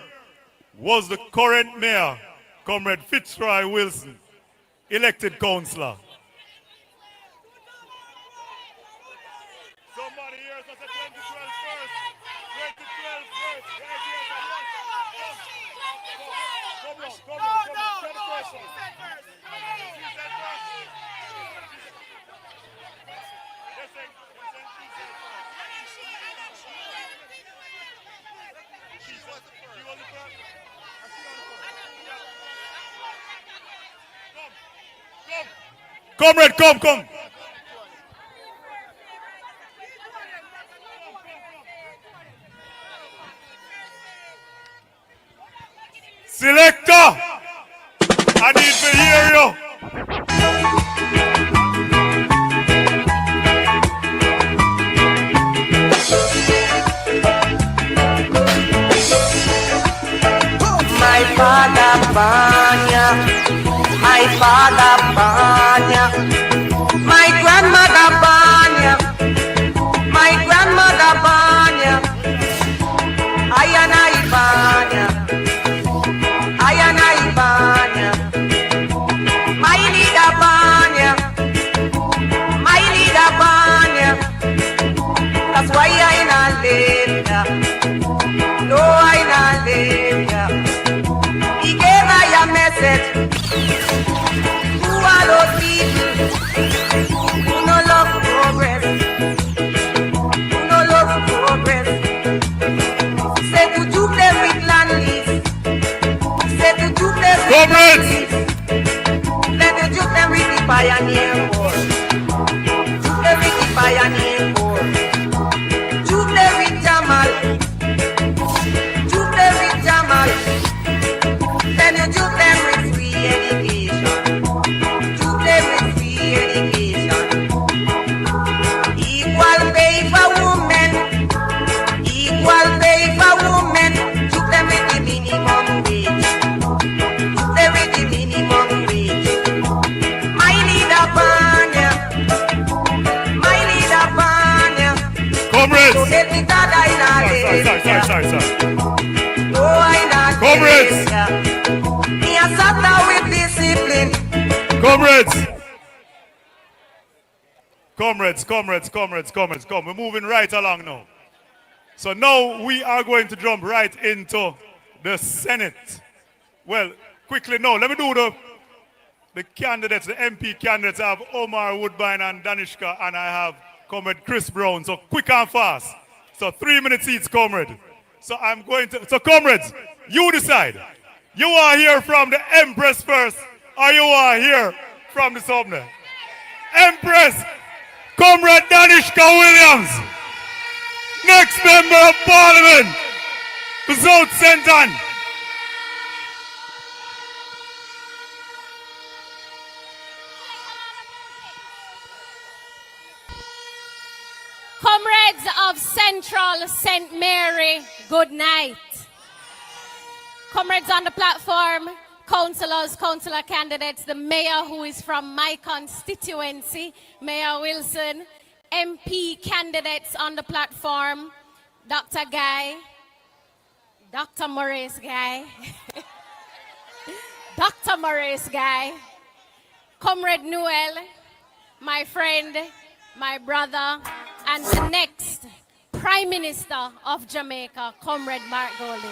S3: was the current mayor, Comrade Fitzroy Wilson, elected councillor? Somebody here says 2012 first. 2012 first. Come on. Say the question. Comrade, come. Selector, I need to hear you.
S12: My father Banya, my father Banya, my grandmother Banya, my grandmother Banya, Ayana Ibanya, Ayana Ibanya, my leader Banya, my leader Banya. That's why I not live ya. No, I not live ya. He gave I a message to all those people who no love progress, who no love progress. Say to juke them with land lease, say to juke them with land lease. Let me juke them with the pioneer war, juke them with the pioneer war, juke them with Jamal, juke them with Jamal.
S3: sorry.
S12: No, I not
S3: Comrades!
S12: Me a suffer with discipline.
S3: Comrades, come. We're moving right along now. So now we are going to jump right into the Senate. Well, quickly now, let me do the candidates, the MP candidates. I have Omar Woodbine and Danishka, and I have Comrade Chris Brown. So quick and fast. So 3 minutes each, comrade. So comrades, you decide. You are here from the Empress first, or you are here from the Subner? Empress, Comrade Danishka Williams. Next member of Parliament, the South Senton.
S19: Comrades of Central St. Mary, good night. Comrades on the platform, councillors, councillor candidates, the mayor who is from my constituency, Mayor Wilson, MP candidates on the platform, Dr. Guy, Dr. Maurice Guy, Dr. Maurice Guy, Comrade Noel, my friend, my brother, and the next Prime Minister of Jamaica, Comrade Mark Golding.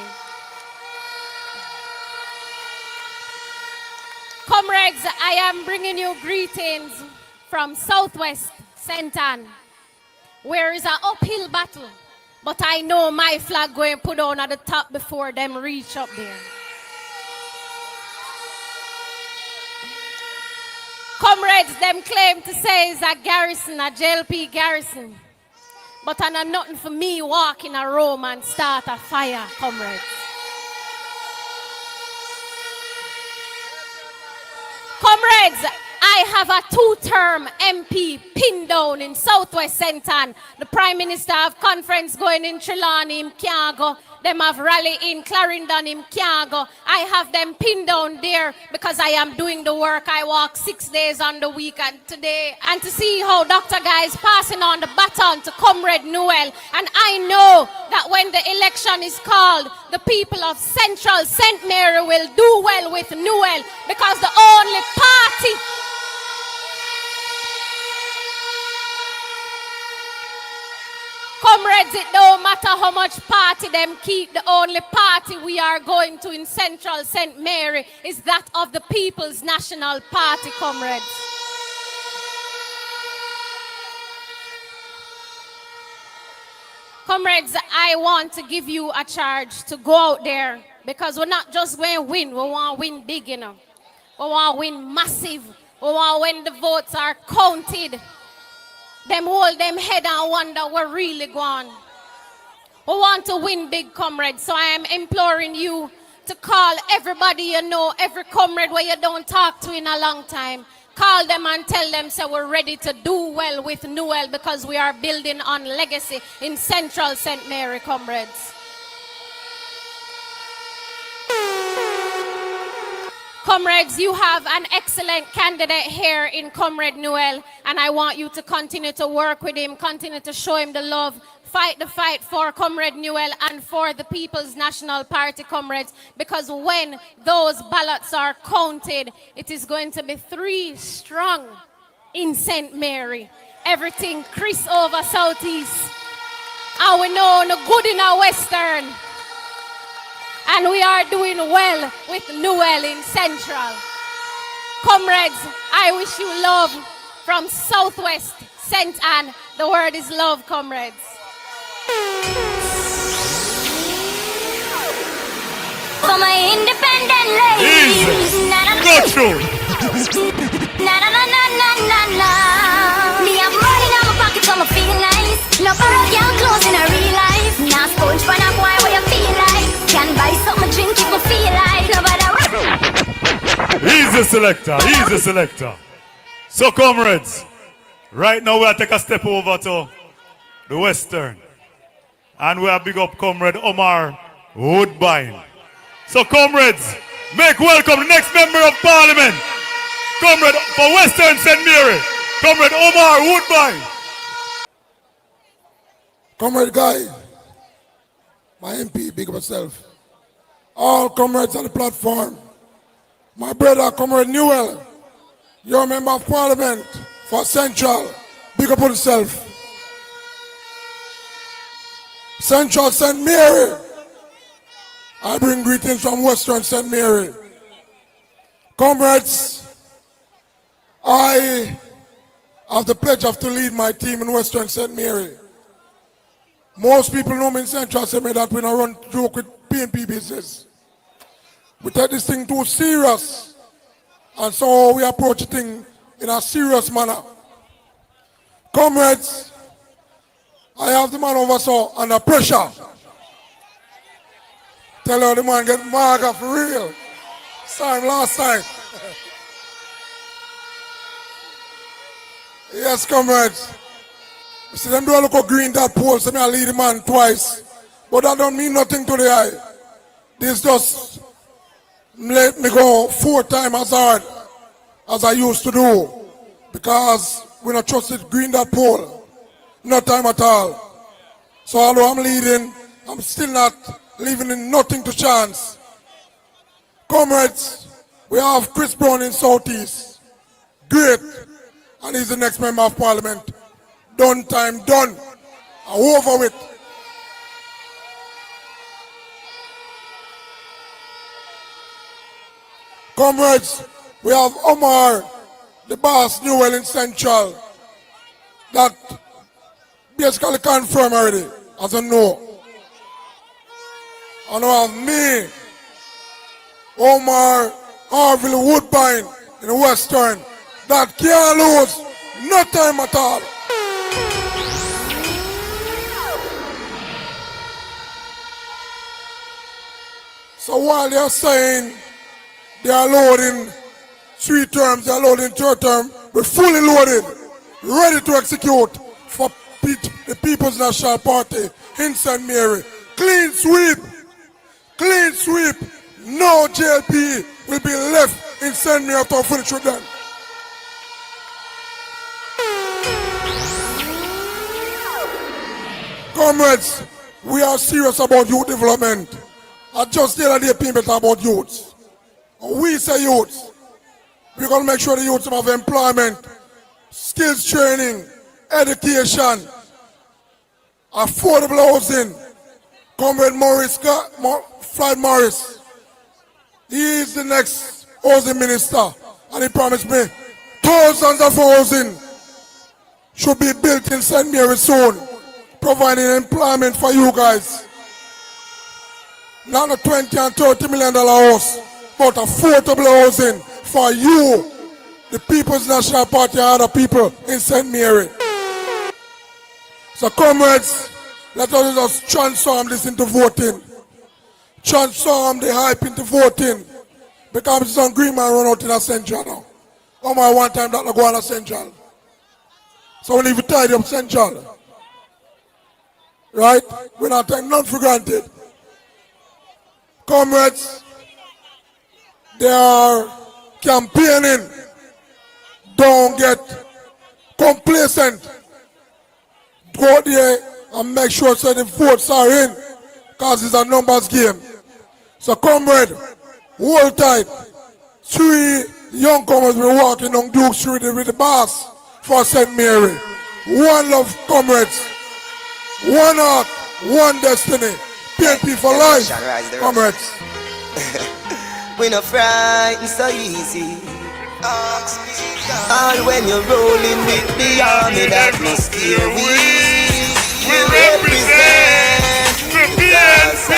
S19: Comrades, I am bringing you greetings from Southwest Senton, where is an uphill battle, but I know my flag going put on at the top before them reach up there. Comrades, them claim to say it's a garrison, a JLP garrison, but I know nothing for me walk in a room and start a fire, comrades. Comrades, I have a two-term MP pinned down in Southwest Senton. The Prime Minister have conference going in Trelawney, him can't go. Them have rally in Clarendon, him can't go. I have them pinned down there because I am doing the work. I walk 6 days on the week and today. And to see how Dr. Guy is passing on the baton to Comrade Noel. And I know that when the election is called, the people of Central St. Mary will do well with Noel because the only party Comrades, it don't matter how much party them keep, the only party we are going to in Central St. Mary is that of the People's National Party, comrades. Comrades, I want to give you a charge to go out there because we're not just going to win, we want to win big, you know. We want to win massive. We want when the votes are counted. Them hold them head and wonder we're really gone. We want to win big, comrades. So I am imploring you to call everybody you know, every comrade where you don't talk to in a long time. Call them and tell them so we're ready to do well with Noel because we are building on legacy in Central St. Mary, comrades. Comrades, you have an excellent candidate here in Comrade Noel, and I want you to continue to work with him, continue to show him the love, fight the fight for Comrade Noel and for the People's National Party, comrades, because when those ballots are counted, it is going to be 3 strong in St. Mary. Everything Chris over Southeast, and we know no good in our Western. And we are doing well with Noel in Central. Comrades, I wish you love from Southwest St. Anne. The word is love, comrades.
S20: For my independent ladies.
S3: Go through.
S20: Na na na na na na na. Me have money in my pocket so I feel nice. No borrow girl clothes in a real life. Now sponge for that boy what you feel like. Can buy something drink if you feel like.
S3: He's the selector. So comrades, right now we'll take a step over to the Western. And we'll big up Comrade Omar Woodbine. So comrades, make welcome the next member of Parliament. Comrade for Western St. Mary, Comrade Omar Woodbine.
S15: Comrade Guy, my MP, big up yourself. All comrades on the platform. My brother, Comrade Newell, your member of parliament for Central, big up on yourself. Central St. Mary, I bring greetings from Western St. Mary. Comrades, I have the pleasure to lead my team in Western St. Mary. Most people know me in Central St. Mary that we don't run joke with PNP business. We take this thing too serious, and so we approach the thing in a serious manner. Comrades, I have the man over so under pressure. Tell her the man get marga for real. Same last time. Yes, comrades. You see them do a look of green that pole, so I lead the man twice. But that don't mean nothing to the eye. This just let me go 4 times as hard as I used to do. Because we not trusted green that pole. No time at all. So although I'm leading, I'm still not leaving in nothing to chance. Comrades, we have Chris Brown in Southeast. Great. And he's the next member of parliament. Done time, done. Over with. Comrades, we have Omar, the boss, Newell in Central. That basically confirmed already as a no. And we have me, Omar Harville Woodbine in the Western. That can't lose, no time at all. So while they're saying they are loading 3 terms, they are loading 3rd term, we're fully loaded, ready to execute for the People's National Party in St. Mary. Clean sweep, no JLP will be left in St. Mary after we finish with them. Comrades, we are serious about youth development. I just the other day people about youths. We say youths. We're going to make sure the youths have employment, skills training, education, affordable housing. Comrade Floyd Morris, he is the next housing minister, and he promised me thousands of housing should be built in St. Mary soon, providing employment for you guys. Not a $20 and $30 million house, but affordable housing for you, the People's National Party, and other people in St. Mary. So comrades, let us just transform this into voting. Transform the hype into voting. Because some green man run out in a Central now. Oh my, one time that go on a Central. So we need to tidy up Central. Right? We're not taking none for granted. Comrades, they are campaigning. Don't get complacent. Go there and make sure so the votes are in, because it's a numbers game. So comrade, hold tight. 3 young comrades will be walking on Duke Street with the boss for St. Mary. One love, comrades. One heart, one destiny. PNP for life, comrades.
S13: We no frightened so easy. All when you're rolling with the army, that must be a we represent the PNP.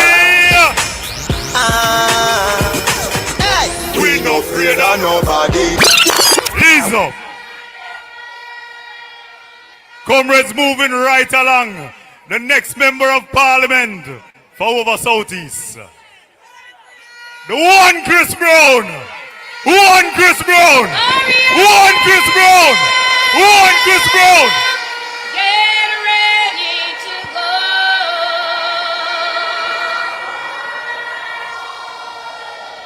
S15: We no afraid of nobody.
S3: Ease up. Comrades, moving right along. The next member of parliament for over Southeast. The one Chris Brown. One Chris Brown. One Chris Brown. One Chris Brown.
S19: Get ready to go.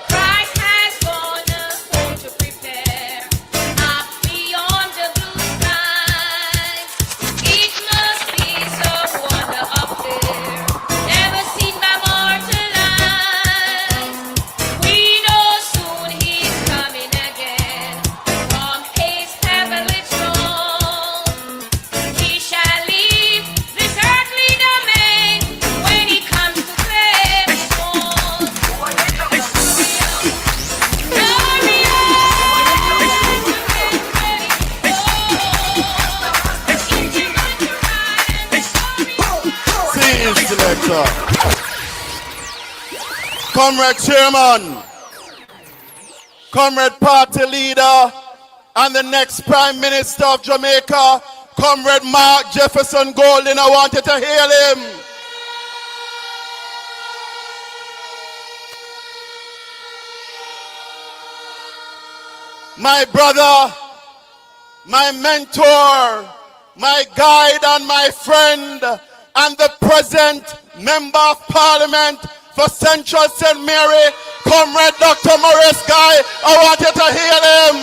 S19: Christ has gone home to prepare up beyond the blue skies. It must be so wonder up there, never seen by
S21: Comrade Chairman, Comrade Party Leader, and the next Prime Minister of Jamaica, Comrade Mark Jefferson Golding. I want you to hail him. My brother, my mentor, my guide and my friend, and the present Member of Parliament for Central St. Mary, Comrade Dr. Maurice Guy. I want you to hail him.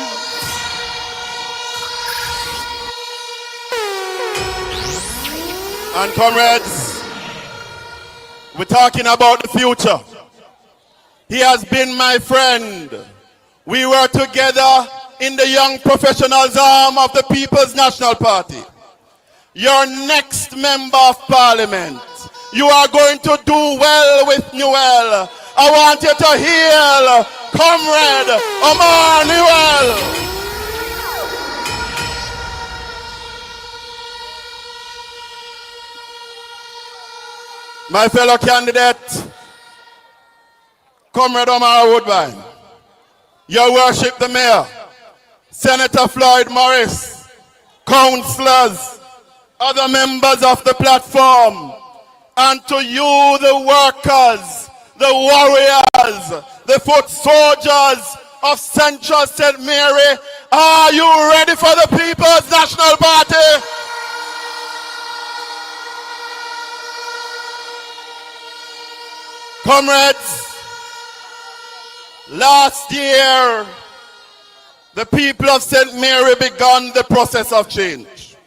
S21: And comrades, we're talking about the future. He has been my friend. We were together in the Young Professionals arm of the People's National Party. Your next Member of Parliament, you are going to do well with Newell. I want you to hail Comrade Omar Newell. My fellow candidate, Comrade Omar Woodbine, Your Worship the Mayor, Senator Floyd Morris, councillors, other members of the platform, and to you, the workers, the warriors, the foot soldiers of Central St. Mary, are you ready for the People's National Party? Comrades, last year, the people of St. Mary began the process of change.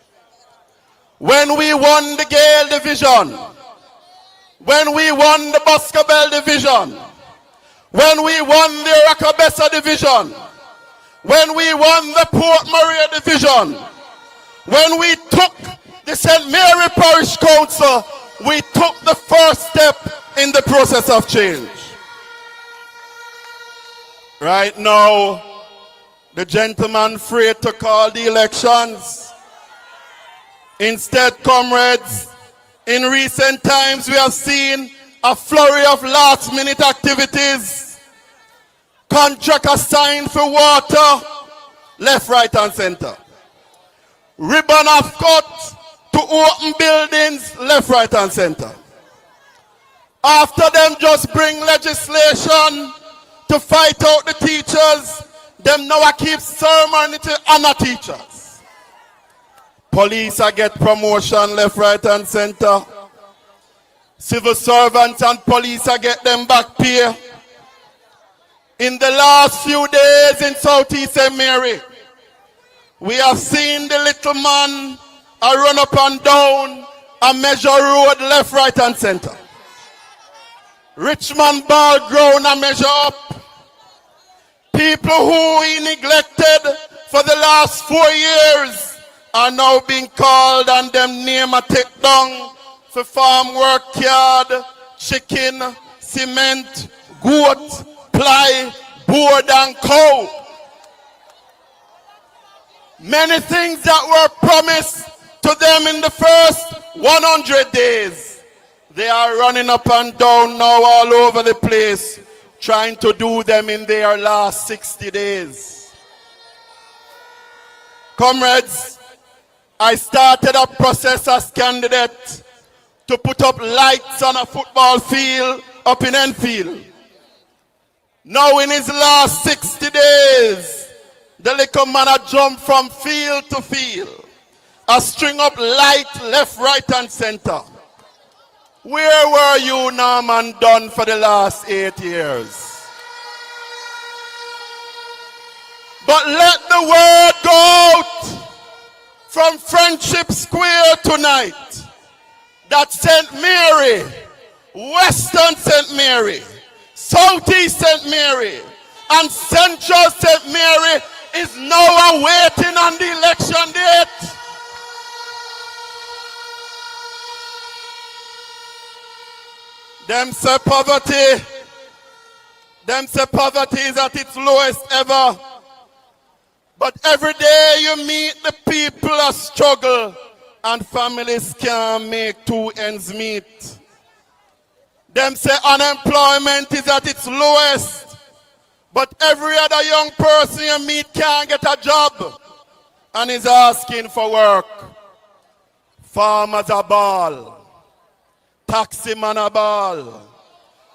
S21: When we won the Gale Division, when we won the Boscobel Division, when we won the Rakabessa Division, when we won the Port Maria Division, when we took the St. Mary Parish Council, we took the first step in the process of change. Right now, the gentleman afraid to call the elections. Instead, comrades, in recent times we have seen a flurry of last-minute activities. Contract assigned for water, left, right, and center. Ribbon of cut to open buildings, left, right, and center. After them just bring legislation to fight out the teachers, them now I keep sermon to honor teachers. Police I get promotion left, right, and center. Civil servants and police I get them back pay. In the last few days in Southeast St. Mary, we have seen the little man I run up and down and measure road left, right, and center. Richmond Ball Ground and measure up. People who he neglected for the last 4 years are now being called and them name a take down for farm work yard, chicken, cement, goat, ply, board and cow. Many things that were promised to them in the first 100 days. They are running up and down now all over the place, trying to do them in their last 60 days. Comrades, I started a process as candidate to put up lights on a football field up in Enfield. Now in his last 60 days, the little man had jumped from field to field. A string up light left, right, and center. Where were you, Norman Dunn, for the last 8 years? But let the word go out from Friendship Square tonight that St. Mary, Western St. Mary, Southeast St. Mary, and Central St. Mary is now awaiting on the election date. Them say poverty is at its lowest ever. But every day you meet the people a struggle and families can't make 2 ends meet. Them say unemployment is at its lowest. But every other young person you meet can't get a job and is asking for work. Farmers are ball. Taxi man are ball.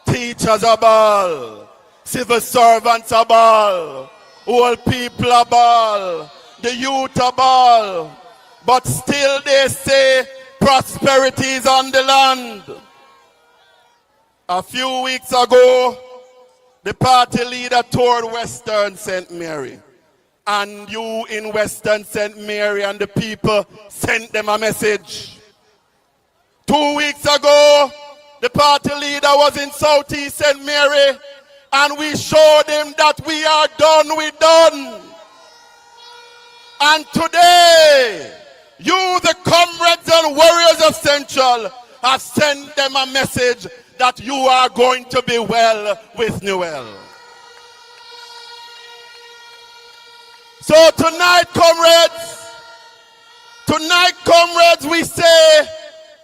S21: Teachers are ball. Civil servants are ball. Old people are ball. The youth are ball. But still they say prosperity is on the land. A few weeks ago, the party leader toured Western St. Mary. And you in Western St. Mary and the people sent them a message. 2 weeks ago, the party leader was in Southeast St. Mary and we showed him that we are done, we done. And today, you, the comrades and warriors of Central, have sent them a message that you are going to be well with Newell. So tonight, comrades, we say,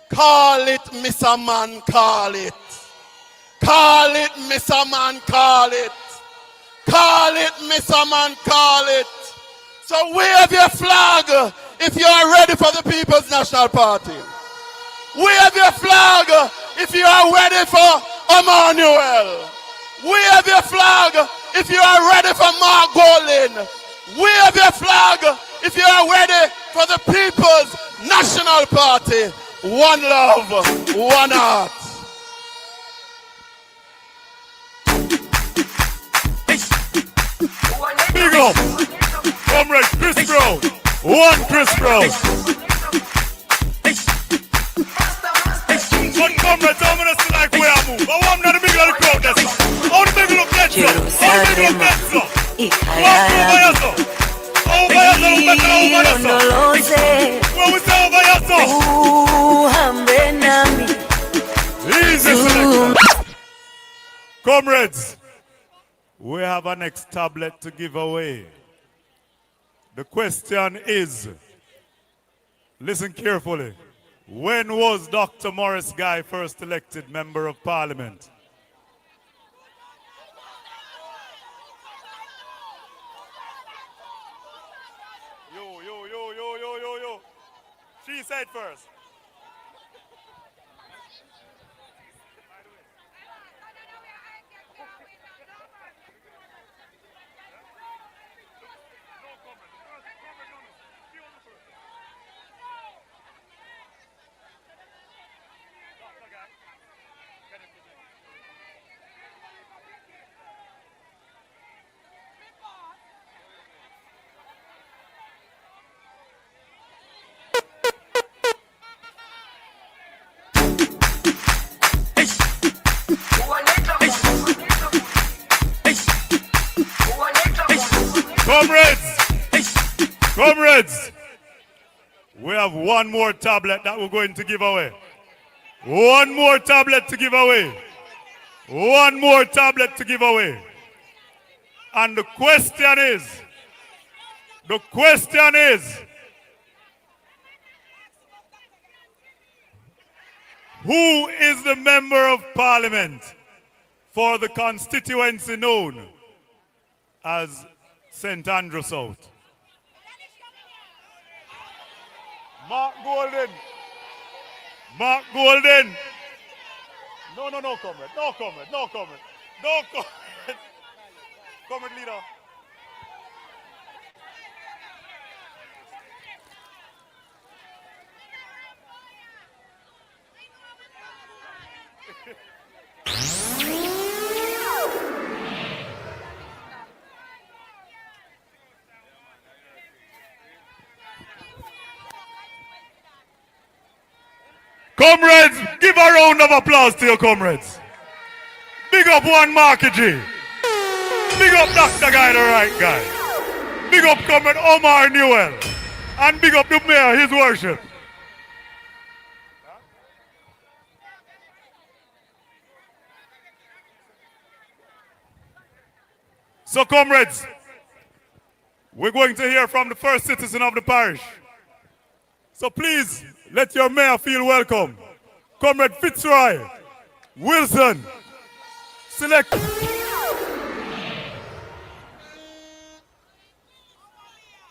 S21: call it, Mr. Man, call it. Call it, Mr. Man, call it. Call it, Mr. Man, call it. So wave your flag if you are ready for the People's National Party. Wave your flag if you are ready for Emmanuel. Wave your flag if you are ready for Mark Golding. Wave your flag if you are ready for the People's National Party. One love, one heart.
S3: Big up, Comrade Chris Brown. One Chris Brown. But comrades, I'm going to see like where I move. I want not to make a crowd that's I want to make a look at you. I want to make a look at you. Comrades, we have a next tablet to give away. The question is, listen carefully, when was Dr. Morris Guy first elected Member of Parliament? Yo. She said first. Comrades, we have one more tablet that we're going to give away. One more tablet to give away. One more tablet to give away. And the question is, who is the Member of Parliament for the constituency known as St. Andrew South? Mark Golding. Mark Golding. No, comrade. No, comrade. Comrade leader. Comrades, give a round of applause to your comrades. Big up one Marky G. Big up Dr. Guy, the right guy. Big up Comrade Omar Newell. And big up the mayor, his worship. So comrades, we're going to hear from the first citizen of the parish. So please, let your mayor feel welcome. Comrade Fitzroy. Wilson, select.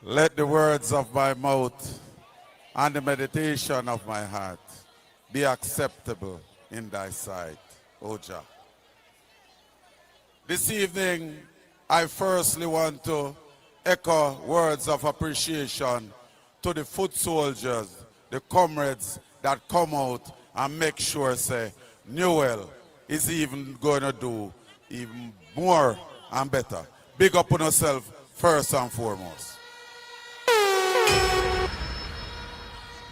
S4: Let the words of my mouth and the meditation of my heart be acceptable in thy sight, O Jah. This evening, I firstly want to echo words of appreciation to the foot soldiers, the comrades that come out and make sure, say, Newell is even going to do even more and better. Big up on yourself first and foremost.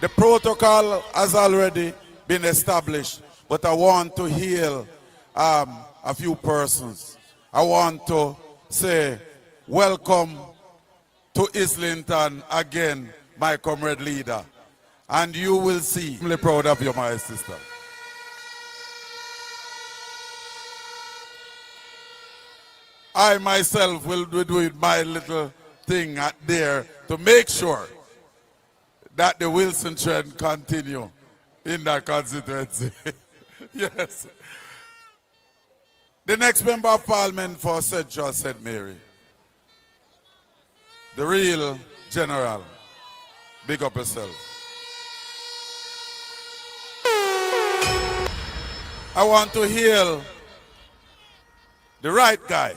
S4: The protocol has already been established, but I want to hail a few persons. I want to say welcome to Islington again, my comrade leader. And you will see, I'm really proud of you, my sister. I myself will be doing my little thing out there to make sure that the Wilson trend continue in that constituency. Yes. The next member of parliament for Central St. Mary, the real general. Big up yourself. I want to hail the right guy.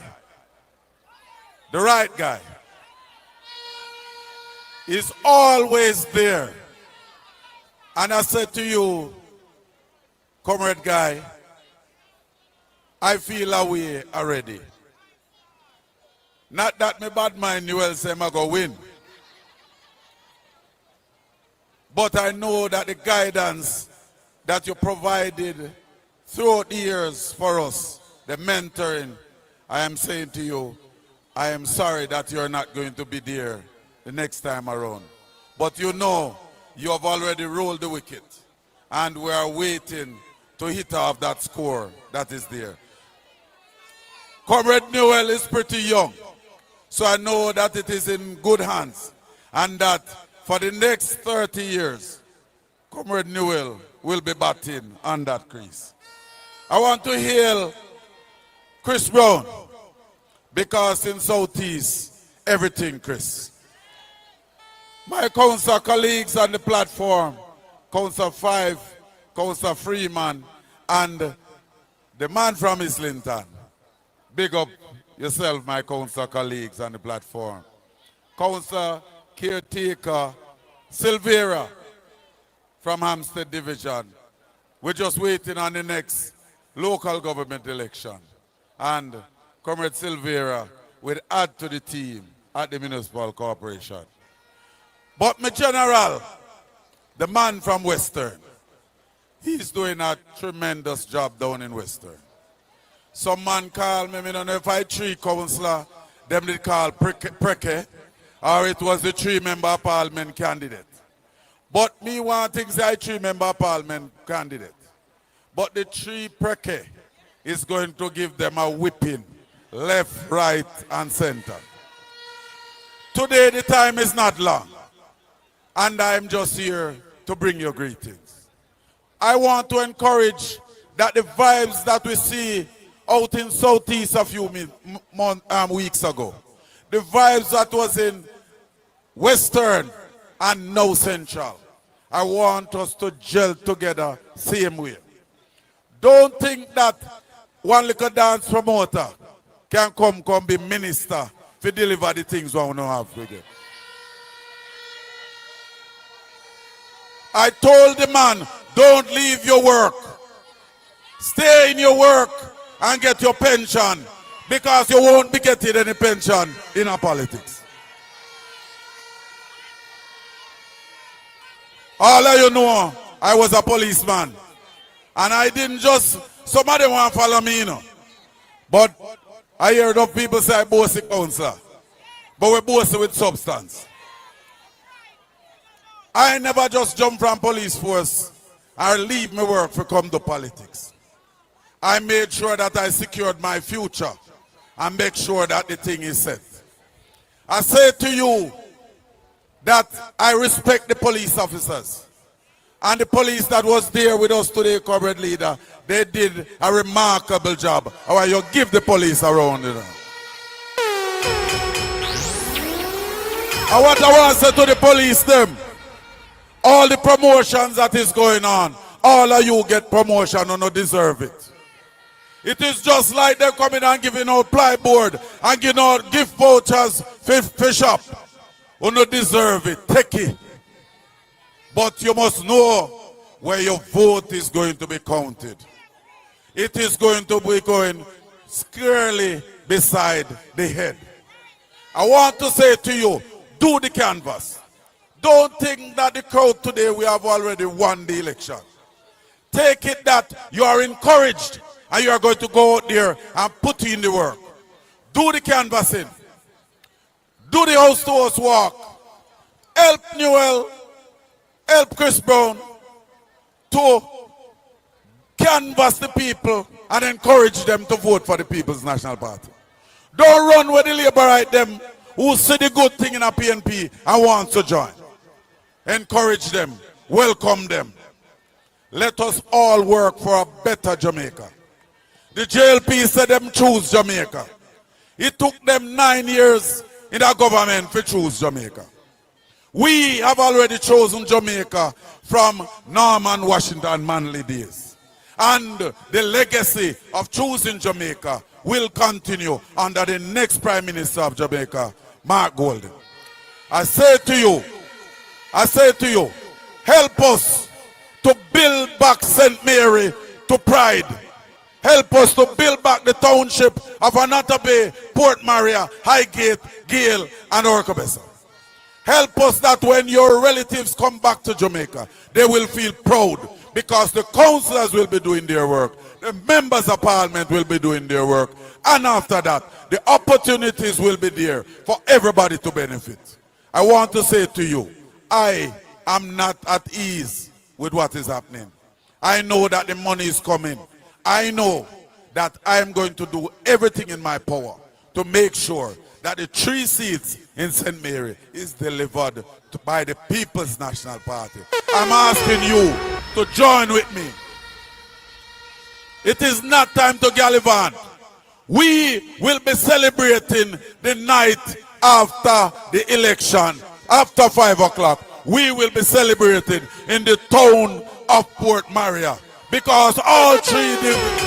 S4: The right guy is always there. And I said to you, comrade guy, I feel a way already. Not that me bad mind Newell say I go win. But I know that the guidance that you provided throughout the years for us, the mentoring, I am saying to you, I am sorry that you're not going to be there the next time around. But you know, you have already rolled the wicket. And we are waiting to hit off that score that is there. Comrade Newell is pretty young. So I know that it is in good hands. And that for the next 30 years, Comrade Newell will be batting on that crease. I want to hail Chris Brown. Because in Southeast, everything, Chris. My council colleagues on the platform, Council 5, Council Freeman, and the man from Islington. Big up yourself, my council colleagues on the platform. Council Caretaker Silvera from Hampstead Division. We're just waiting on the next local government election. And Comrade Silvera will add to the team at the Municipal Corporation. But my general, the man from Western, he's doing a tremendous job down in Western. Some man call me, I don't know if I 3 councillor, them they call Preke, or it was the 3-member parliament candidate. But me want things like 3-member parliament candidate. But the 3 Preke is going to give them a whipping. Left, right, and center. Today the time is not long, and I'm just here to bring you greetings. I want to encourage that the vibes that we see out in Southeast a few weeks ago, the vibes that was in Western and now Central, I want us to gel together same way. Don't think that one little dance promoter can come be minister to deliver the things we want to have with it. I told the man, don't leave your work. Stay in your work and get your pension, because you won't be getting any pension in our politics. All of you know, I was a policeman. And I didn't just, somebody want to follow me, you know. But I hear enough people say I boast the councillor. But we boast with substance. I never just jump from police force or leave my work to come to politics. I made sure that I secured my future and make sure that the thing is set. I say to you that I respect the police officers. And the police that was there with us today, comrade leader, they did a remarkable job. How you give the police a round, you know. And what I want to say to the police, them, all the promotions that is going on, all of you get promotion and not deserve it. It is just like them coming and giving out plyboard and giving out gift vouchers for shop. You not deserve it. Take it. But you must know where your vote is going to be counted. It is going to be going squarely beside the head. I want to say to you, do the canvass. Don't think that the crowd today we have already won the election. Take it that you are encouraged and you are going to go out there and put in the work. Do the canvassing. Do the house-to-house walk. Help Newell, help Chris Brown to canvass the people and encourage them to vote for the People's National Party. Don't run with the Labourite them who see the good thing in a PNP and want to join. Encourage them. Welcome them. Let us all work for a better Jamaica. The JLP said them choose Jamaica. It took them 9 years in the government to choose Jamaica. We have already chosen Jamaica from Norman Washington Manley days. And the legacy of choosing Jamaica will continue under the next Prime Minister of Jamaica, Mark Golding. I say to you, help us to build back St. Mary to pride. Help us to build back the township of Anata Bay, Port Maria, Highgate, Gale, and Orcobessa. Help us that when your relatives come back to Jamaica, they will feel proud because the councillors will be doing their work, the members of parliament will be doing their work, and after that, the opportunities will be there for everybody to benefit. I want to say to you, I am not at ease with what is happening. I know that the money is coming. I know that I am going to do everything in my power to make sure that the 3 seats in St. Mary is delivered by the People's National Party. I'm asking you to join with me. It is not time to gallivant. We will be celebrating the night after the election, after 5 o'clock. We will be celebrating in the town of Port Maria because all 3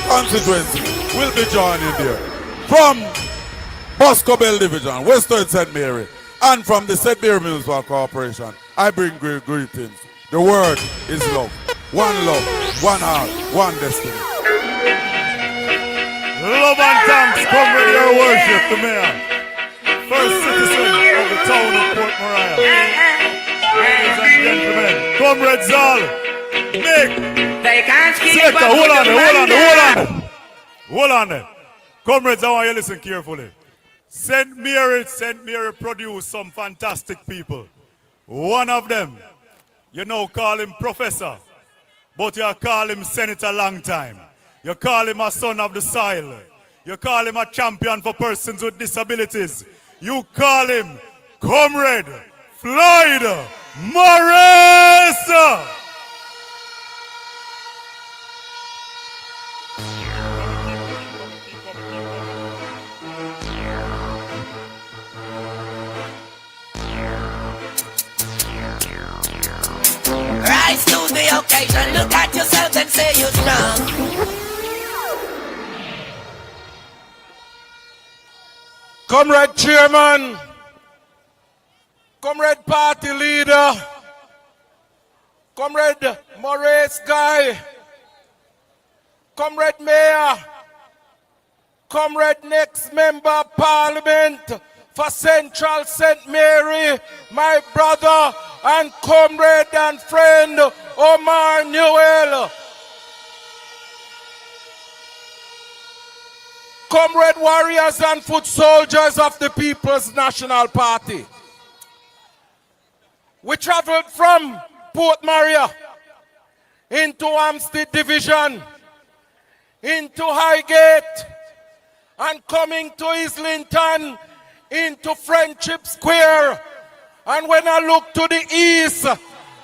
S4: constituencies will be joining there. From Bosco Bell Division, Western St. Mary, and from the St. Mary Municipal Corporation, I bring greetings. The word is love. One love, one heart, one destiny.
S3: Love and thanks, come with your worship, the mayor. First citizen of the town of Port Maria. Ladies and gentlemen, Comrade Zal, Nick, Selector, hold on there. Comrades, I want you to listen carefully. St. Mary produced some fantastic people. One of them, you now call him Professor, but you call him Senator long time. You call him a son of the soil. You call him a champion for persons with disabilities. You call him Comrade Floyd Morris.
S12: Rise to the occasion, look at yourself and say you're strong.
S21: Comrade Chairman, Comrade Party Leader, Comrade Maurice Guy, Comrade Mayor, Comrade next Member of Parliament for Central St. Mary, my brother and comrade and friend Omar Newell. Comrade warriors and foot soldiers of the People's National Party. We traveled from Port Maria into Hampstead Division, into Highgate, and coming to Islington, into Friendship Square. And when I look to the east,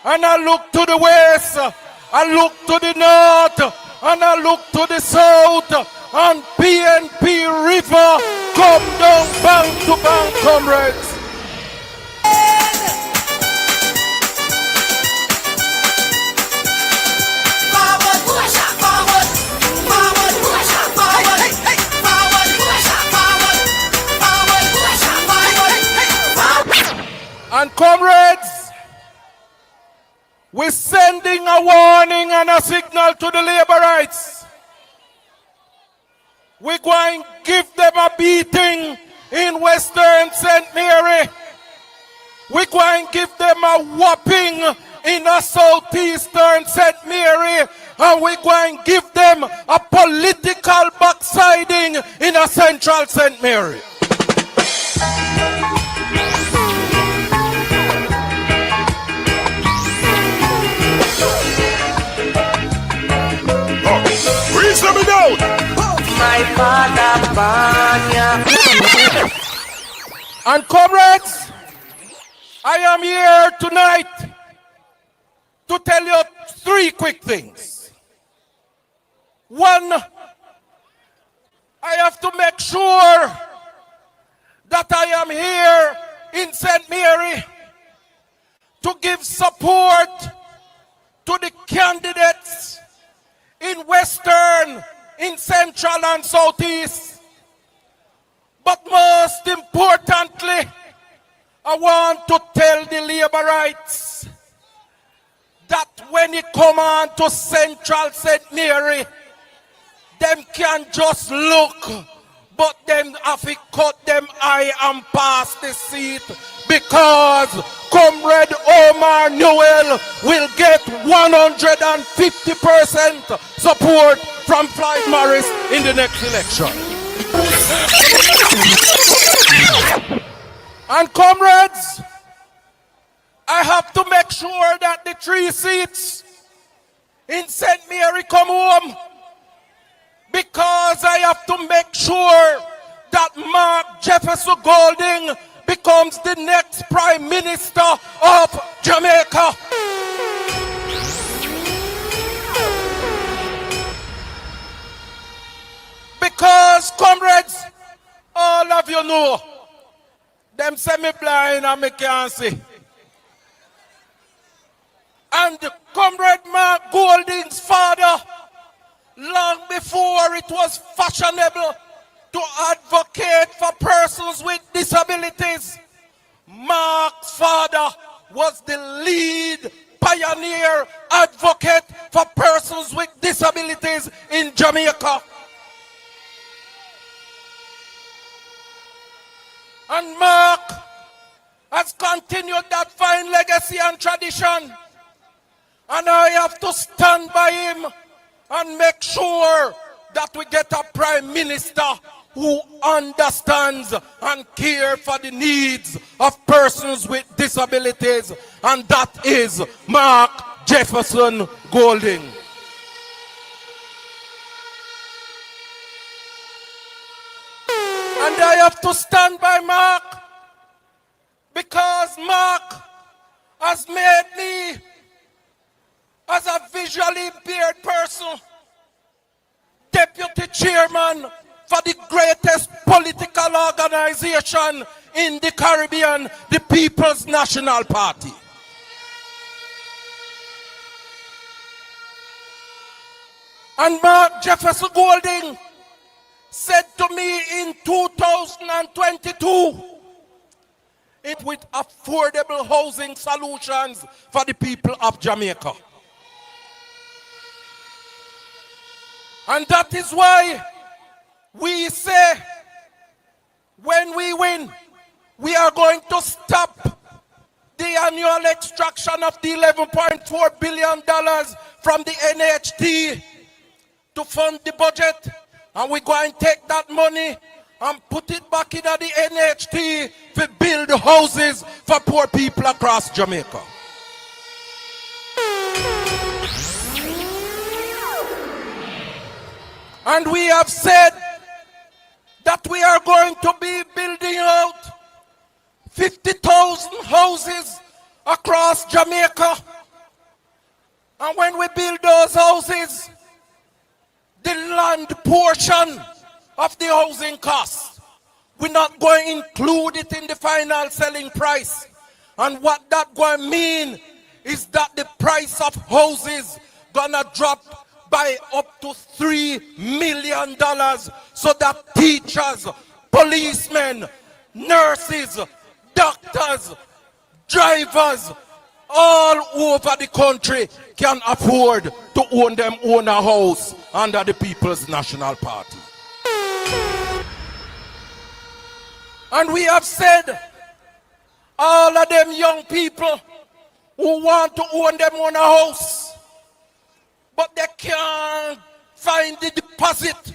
S21: and I look to the west, I look to the north, and I look to the south, and PNP River come down bank to bank, comrades. And comrades, we're sending a warning and a signal to the labor rights. We're going to give them a beating in Western St. Mary. We're going to give them a whopping in a Southeastern St. Mary. And we're going to give them a political backsliding in a Central St. Mary. Let me down.
S13: My father Banya.
S21: And comrades, I am here tonight to tell you 3 quick things. One, I have to make sure that I am here in St. Mary to give support to the candidates in Western, in Central and Southeast. But most importantly, I want to tell the labor rights that when it come on to Central St. Mary, them can just look, but them have to cut them eye and pass the seat, because Comrade Omar Newell will get 150% support from Floyd Morris in the next election. And comrades, I have to make sure that the 3 seats in St. Mary come home, because I have to make sure that Mark Jefferson Golding becomes the next Prime Minister of Jamaica. Because, comrades, all of you know, them semi-blind and me can't see. And Comrade Mark Golding's father, long before it was fashionable to advocate for persons with disabilities, Mark's father was the lead pioneer advocate for persons with disabilities in Jamaica. And Mark has continued that fine legacy and tradition. And I have to stand by him and make sure that we get a Prime Minister who understands and cares for the needs of persons with disabilities. And that is Mark Jefferson Golding. And I have to stand by Mark, because Mark has made me, as a visually impaired person, deputy chairman for the greatest political organization in the Caribbean, the People's National Party. And Mark Jefferson Golding said to me in 2022, with affordable housing solutions for the people of Jamaica. And that is why we say, when we win, we are going to stop the annual extraction of the $11.4 billion from the NHT to fund the budget. And we're going to take that money and put it back into the NHT to build houses for poor people across Jamaica. And we have said that we are going to be building out 50,000 houses across Jamaica And when we build those houses, the land portion of the housing cost, we're not going to include it in the final selling price. And what that going to mean is that the price of houses gonna drop by up to $3 million, so that teachers, policemen, nurses, doctors, drivers, all over the country can afford to own them own a house under the People's National Party. And we have said, all of them young people who want to own them own a house, but they can't find the deposit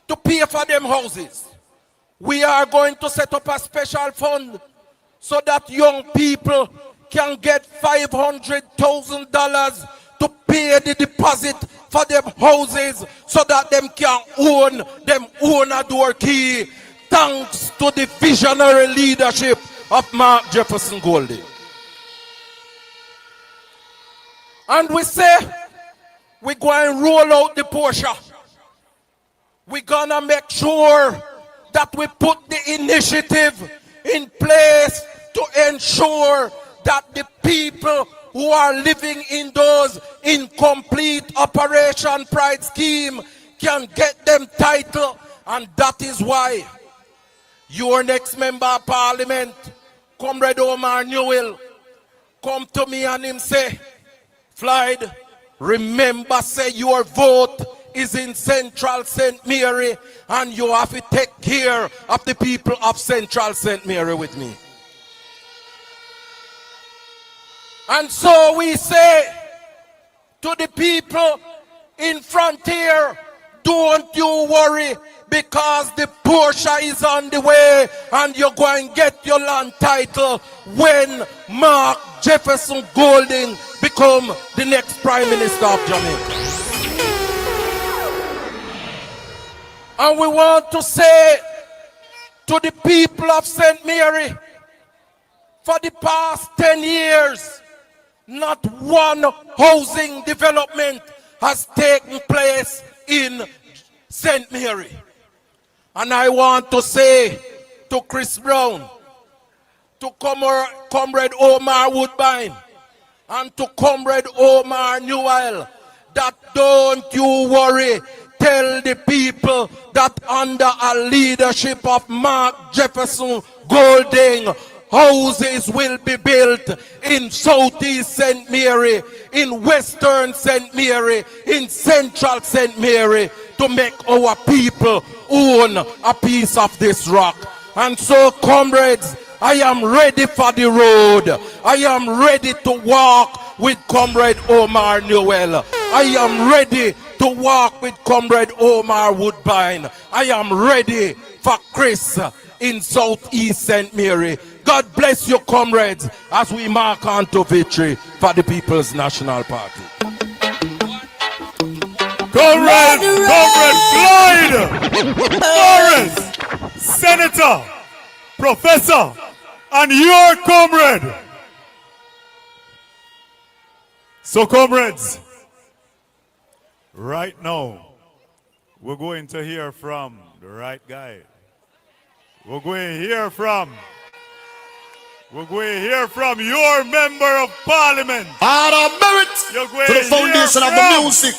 S21: to pay for them houses, we are going to set up a special fund so that young people can get $500,000 to pay the deposit for them houses, so that them can own a door key, thanks to the visionary leadership of Mark Jefferson Golding. And we say, we're going to roll out the Porsche. We're going to make sure that we put the initiative in place to ensure that the people who are living in those incomplete Operation Pride scheme can get them title. And that is why your next member of parliament, Comrade Omar Newell, come to me and him say, Floyd, remember, say your vote is in Central St. Mary, and you have to take care of the people of Central St. Mary with me. And so we say to the people in Frontier, don't you worry, because the Porsche is on the way, and you're going to get your land title when Mark Jefferson Golding become the next Prime Minister of Jamaica. And we want to say to the people of St. Mary, for the past 10 years, not one housing development has taken place in St. Mary. And I want to say to Chris Brown, to Comrade Omar Woodbine, and to Comrade Omar Newell, that don't you worry. Tell the people that under a leadership of Mark Jefferson Golding, houses will be built in Southeast St. Mary, in Western St. Mary, in Central St. Mary, to make our people own a piece of this rock. And so, comrades, I am ready for the road. I am ready to walk with Comrade Omar Newell. I am ready to walk with Comrade Omar Woodbine. I am ready for Chris in Southeast St. Mary. God bless you, comrades, as we mark on to victory for the People's National Party.
S3: Comrade Floyd Morris, Senator, Professor, and your comrade. So, comrades, right now, we're going to hear from the right guy. We're going to hear from your member of parliament.
S21: Out of merit to the foundation of the music.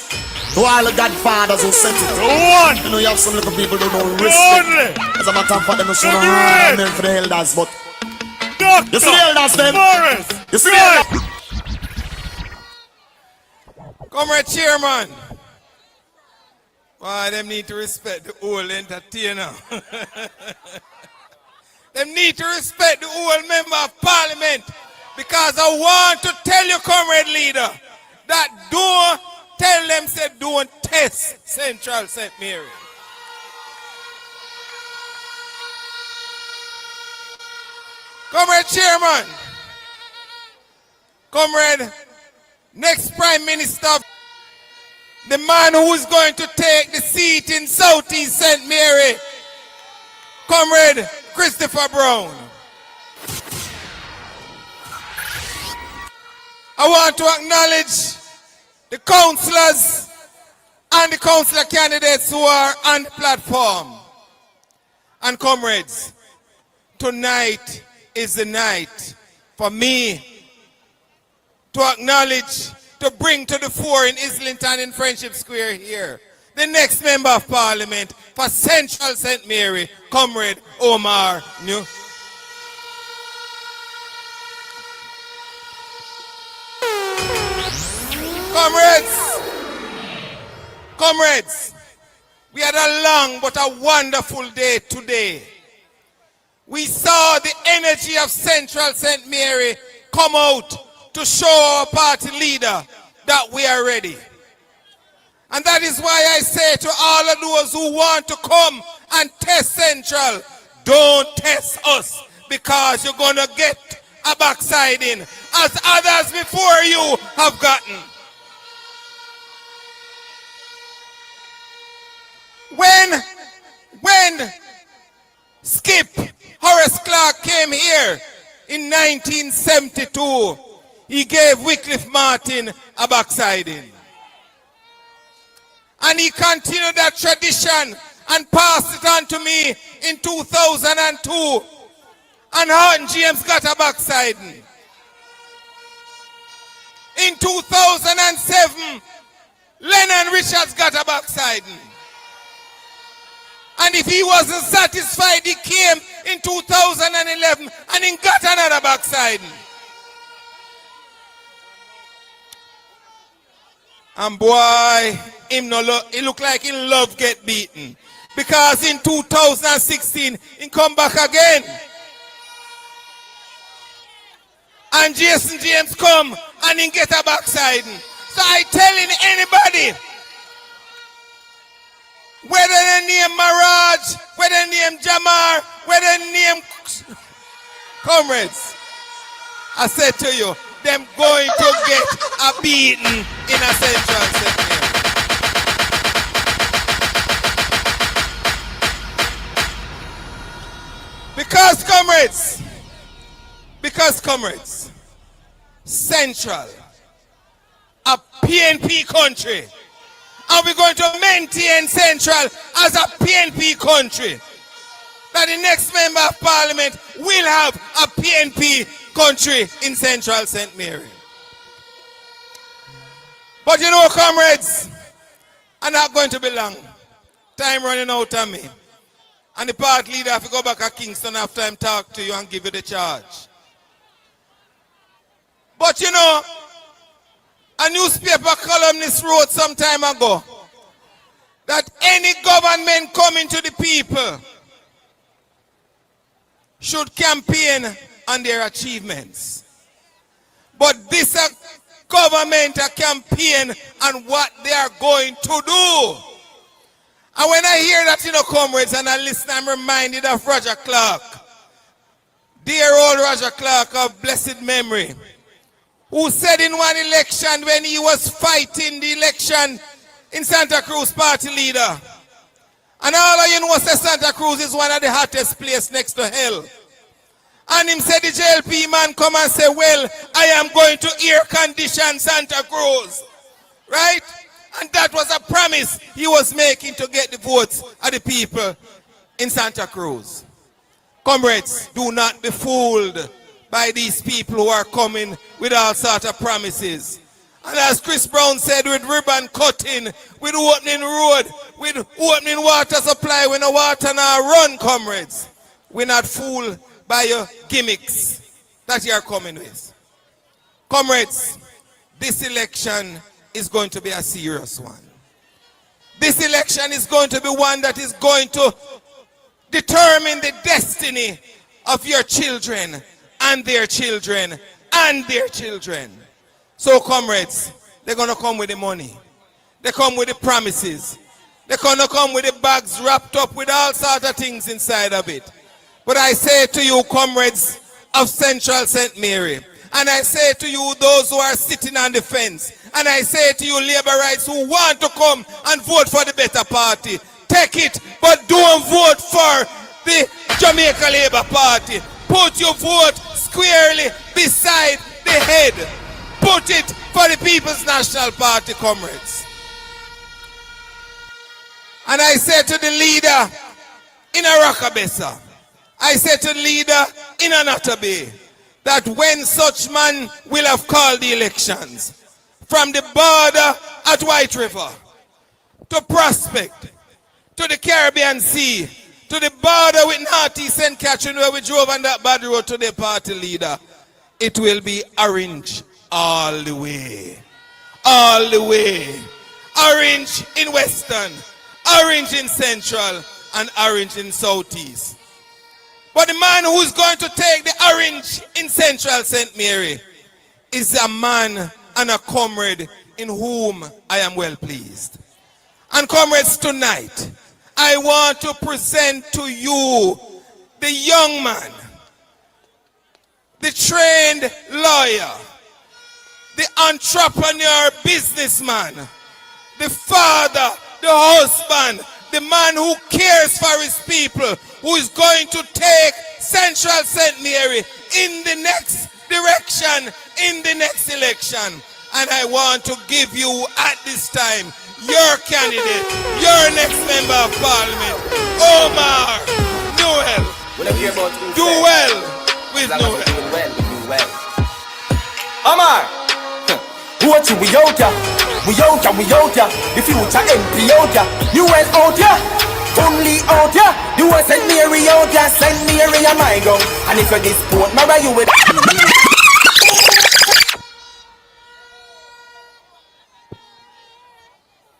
S21: To all the godfathers who set it.
S3: The one.
S21: You know you have some little people who don't respect. As a matter of fact, them no should run them for the elders, but you see the elders them?
S3: Morris.
S21: You see the elders?
S5: Comrade Chairman. Why them need to respect the old entertainer. Them need to respect the old member of parliament, because I want to tell you, comrade leader, that don't tell them, say don't test Central St. Mary. Comrade Chairman, comrade, next Prime Minister, the man who is going to take the seat in Southeast St. Mary, Comrade Christopher Brown. I want to acknowledge the councillors and the councillor candidates who are on the platform. And comrades, tonight is the night for me to acknowledge, to bring to the fore in Islington in Friendship Square here, the next member of parliament for Central St. Mary, Comrade Omar Newell. Comrades, we had a long but a wonderful day today. We saw the energy of Central St. Mary come out to show our party leader that we are ready. And that is why I say to all of those who want to come and test Central, don't test us, because you're going to get a backsliding as others before you have gotten. When Skip Horace Clark came here in 1972, he gave Wycliffe Martin a backsliding. And he continued that tradition and passed it on to me in 2002. And Horton James got a backsliding. In 2007, Lennon Richards got a backsliding. And if he wasn't satisfied, he came in 2011 and he got another backsliding. And boy, he look like he love get beaten. Because in 2016, he come back again. And Jason James come and he get a backsliding. So I telling anybody, whether they name Maraj, whether they name Jamar, whether they name comrades, I said to you, them going to get a beating in a Central St. Mary. Because comrades, Central, a PNP country, and we're going to maintain Central as a PNP country. That the next member of parliament will have a PNP country in Central St. Mary. But you know, comrades, I'm not going to be long. Time running out on me. And the party leader have to go back to Kingston after him talk to you and give you the charge. But you know, a newspaper columnist wrote some time ago that any government coming to the people should campaign on their achievements. But this government a campaign on what they are going to do. And when I hear that, you know, comrades, and I listen, I'm reminded of Roger Clark. Dear old Roger Clark of blessed memory, who said in one election when he was fighting the election in Santa Cruz, party leader, and all of you know that Santa Cruz is one of the hottest places next to hell. And him said the JLP man come and say, well, I am going to air condition Santa Cruz. Right? And that was a promise he was making to get the votes of the people in Santa Cruz. Comrades, do not be fooled by these people who are coming with all sorts of promises. And as Chris Brown said, with ribbon cutting, with opening road, with opening water supply, when the water now run, comrades. We're not fooled by your gimmicks that you are coming with. Comrades, this election is going to be a serious one. This election is going to be one that is going to determine the destiny of your children and their children and their children. So comrades, they're going to come with the money. They come with the promises. They're going to come with the bags wrapped up with all sorts of things inside of it. But I say to you, comrades of Central St. Mary, and I say to you, those who are sitting on the fence, and I say to you, Labourites who want to come and vote for the better party, take it, but don't vote for the Jamaica Labour Party. Put your vote squarely beside the head put it for the People's National Party, comrades. And I said to the leader in Arakabessa, I said to the leader in Anatabe, that when such man will have called the elections, from the border at White River, to Prospect, to the Caribbean Sea, to the border with Northeast St. Catherine where we drove on that bad road to the party leader, it will be orange all the way. All the way. Orange in Western, orange in Central, and orange in Southeast. But the man who's going to take the orange in Central St. Mary is a man and a comrade in whom I am well pleased. And comrades, tonight, I want to present to you the young man, the trained lawyer, the entrepreneur businessman, the father, the husband, the man who cares for his people, who is going to take Central St. Mary in the next direction, in the next election. And I want to give you at this time your candidate, your next member of parliament, Omar Newell. Do well with Newell.
S12: Omar, what you we out ya? We out ya, we out ya. The future MP out ya. Newell out ya. Only out ya. You want St. Mary out ya. St. Mary a my go. And if you dispute, Mara you with.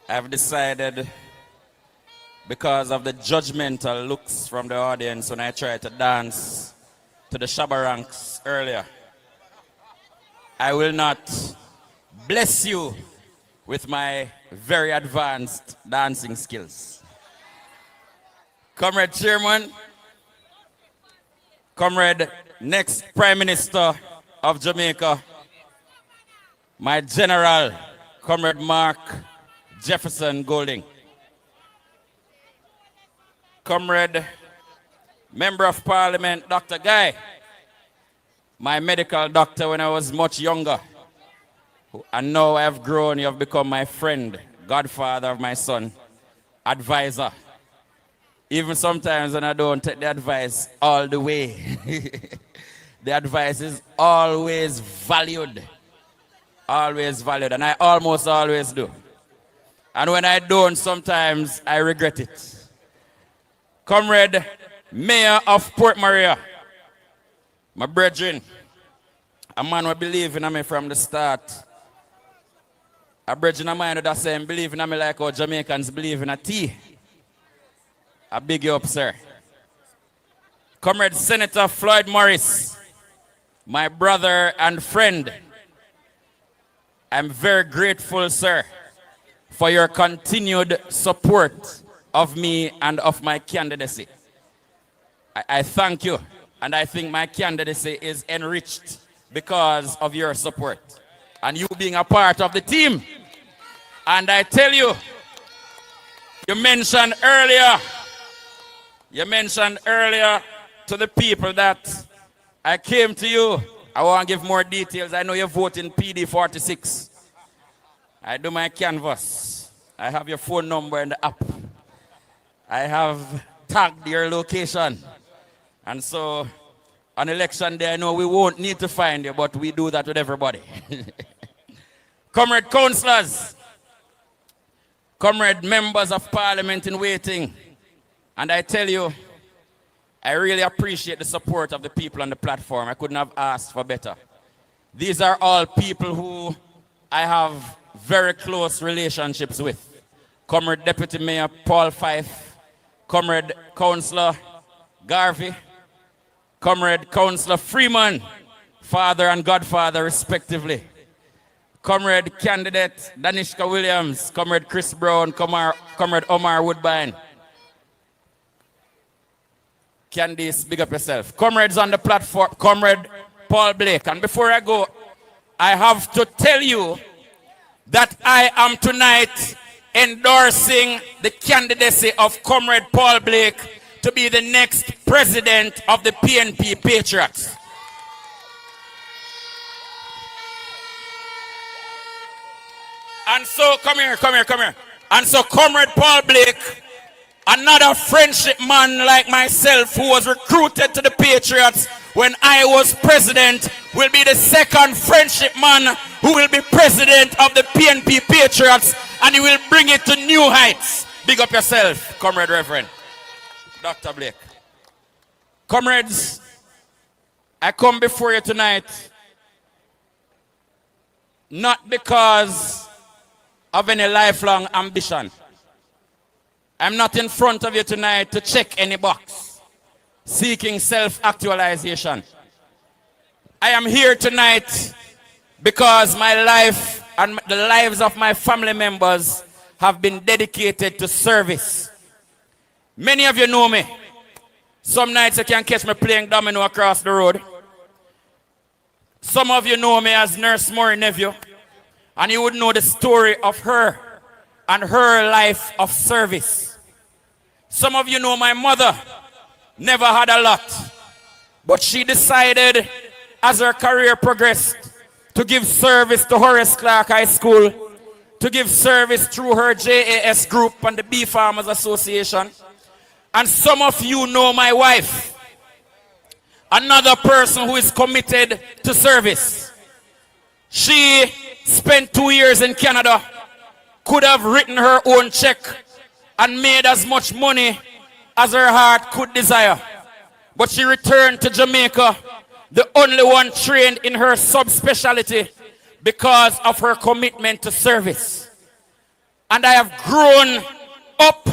S11: I've decided, because of the judgmental looks from the audience when I tried to dance to the Shabaranks earlier, I will not bless you with my very advanced dancing skills. Comrade Chairman, Comrade next Prime Minister of Jamaica, my General, Comrade Mark Jefferson Golding. Comrade Member of Parliament, Dr. Guy, my medical doctor when I was much younger. And now I have grown, you have become my friend, godfather of my son, advisor. Even sometimes when I don't take the advice all the way, the advice is always valued. Always valued, and I almost always do. And when I don't, sometimes I regret it. Comrade Mayor of Port Maria, my brethren, a man who believe in me from the start. A brethren of mine that say believe in me like how Jamaicans believe in a tea. I big you up, sir. Comrade Senator Floyd Morris, my brother and friend. I'm very grateful, sir, for your continued support of me and of my candidacy. I thank you, and I think my candidacy is enriched because of your support and you being a part of the team. And I tell you, you mentioned earlier to the people that I came to you. I want to give more details. I know you vote in PD 46. I do my canvas. I have your phone number in the app. I have tagged your location. And so on election day, I know we won't need to find you, but we do that with everybody. Comrade councillors, comrade members of parliament in waiting, and I tell you, I really appreciate the support of the people on the platform. I couldn't have asked for better. These are all people who I have very close relationships with. Comrade Deputy Mayor Paul Fife, Comrade Councillor Garvey, Comrade Councillor Freeman, father and godfather respectively. Comrade Candidate Danishka Williams, Comrade Chris Brown, Comrade Omar Woodbine. Candice, big up yourself. Comrades on the platform, Comrade Paul Blake. And before I go, I have to tell you that I am tonight endorsing the candidacy of Comrade Paul Blake to be the next president of the PNP Patriots.
S6: And so, come here. And so, Comrade Paul Blake, another friendship man like myself who was recruited to the Patriots when I was president, will be the second friendship man who will be president of the PNP Patriots, and he will bring it to new heights. Big up yourself, Comrade Reverend Dr. Blake. Comrades, I come before you tonight not because of any lifelong ambition. I'm not in front of you tonight to check any box, seeking self-actualization. I am here tonight because my life and the lives of my family members have been dedicated to service. Many of you know me. Some nights you can catch me playing domino across the road. Some of you know me as Nurse Murray Nephew, and you would know the story of her and her life of service. Some of you know my mother never had a lot, but she decided as her career progressed to give service to Horace Clark High School, to give service through her JAS group and the Bee Farmers Association. And some of you know my wife, another person who is committed to service. She spent 2 years in Canada, could have written her own check and made as much money as her heart could desire. But she returned to Jamaica, the only one trained in her subspecialty, because of her commitment to service. And I have grown up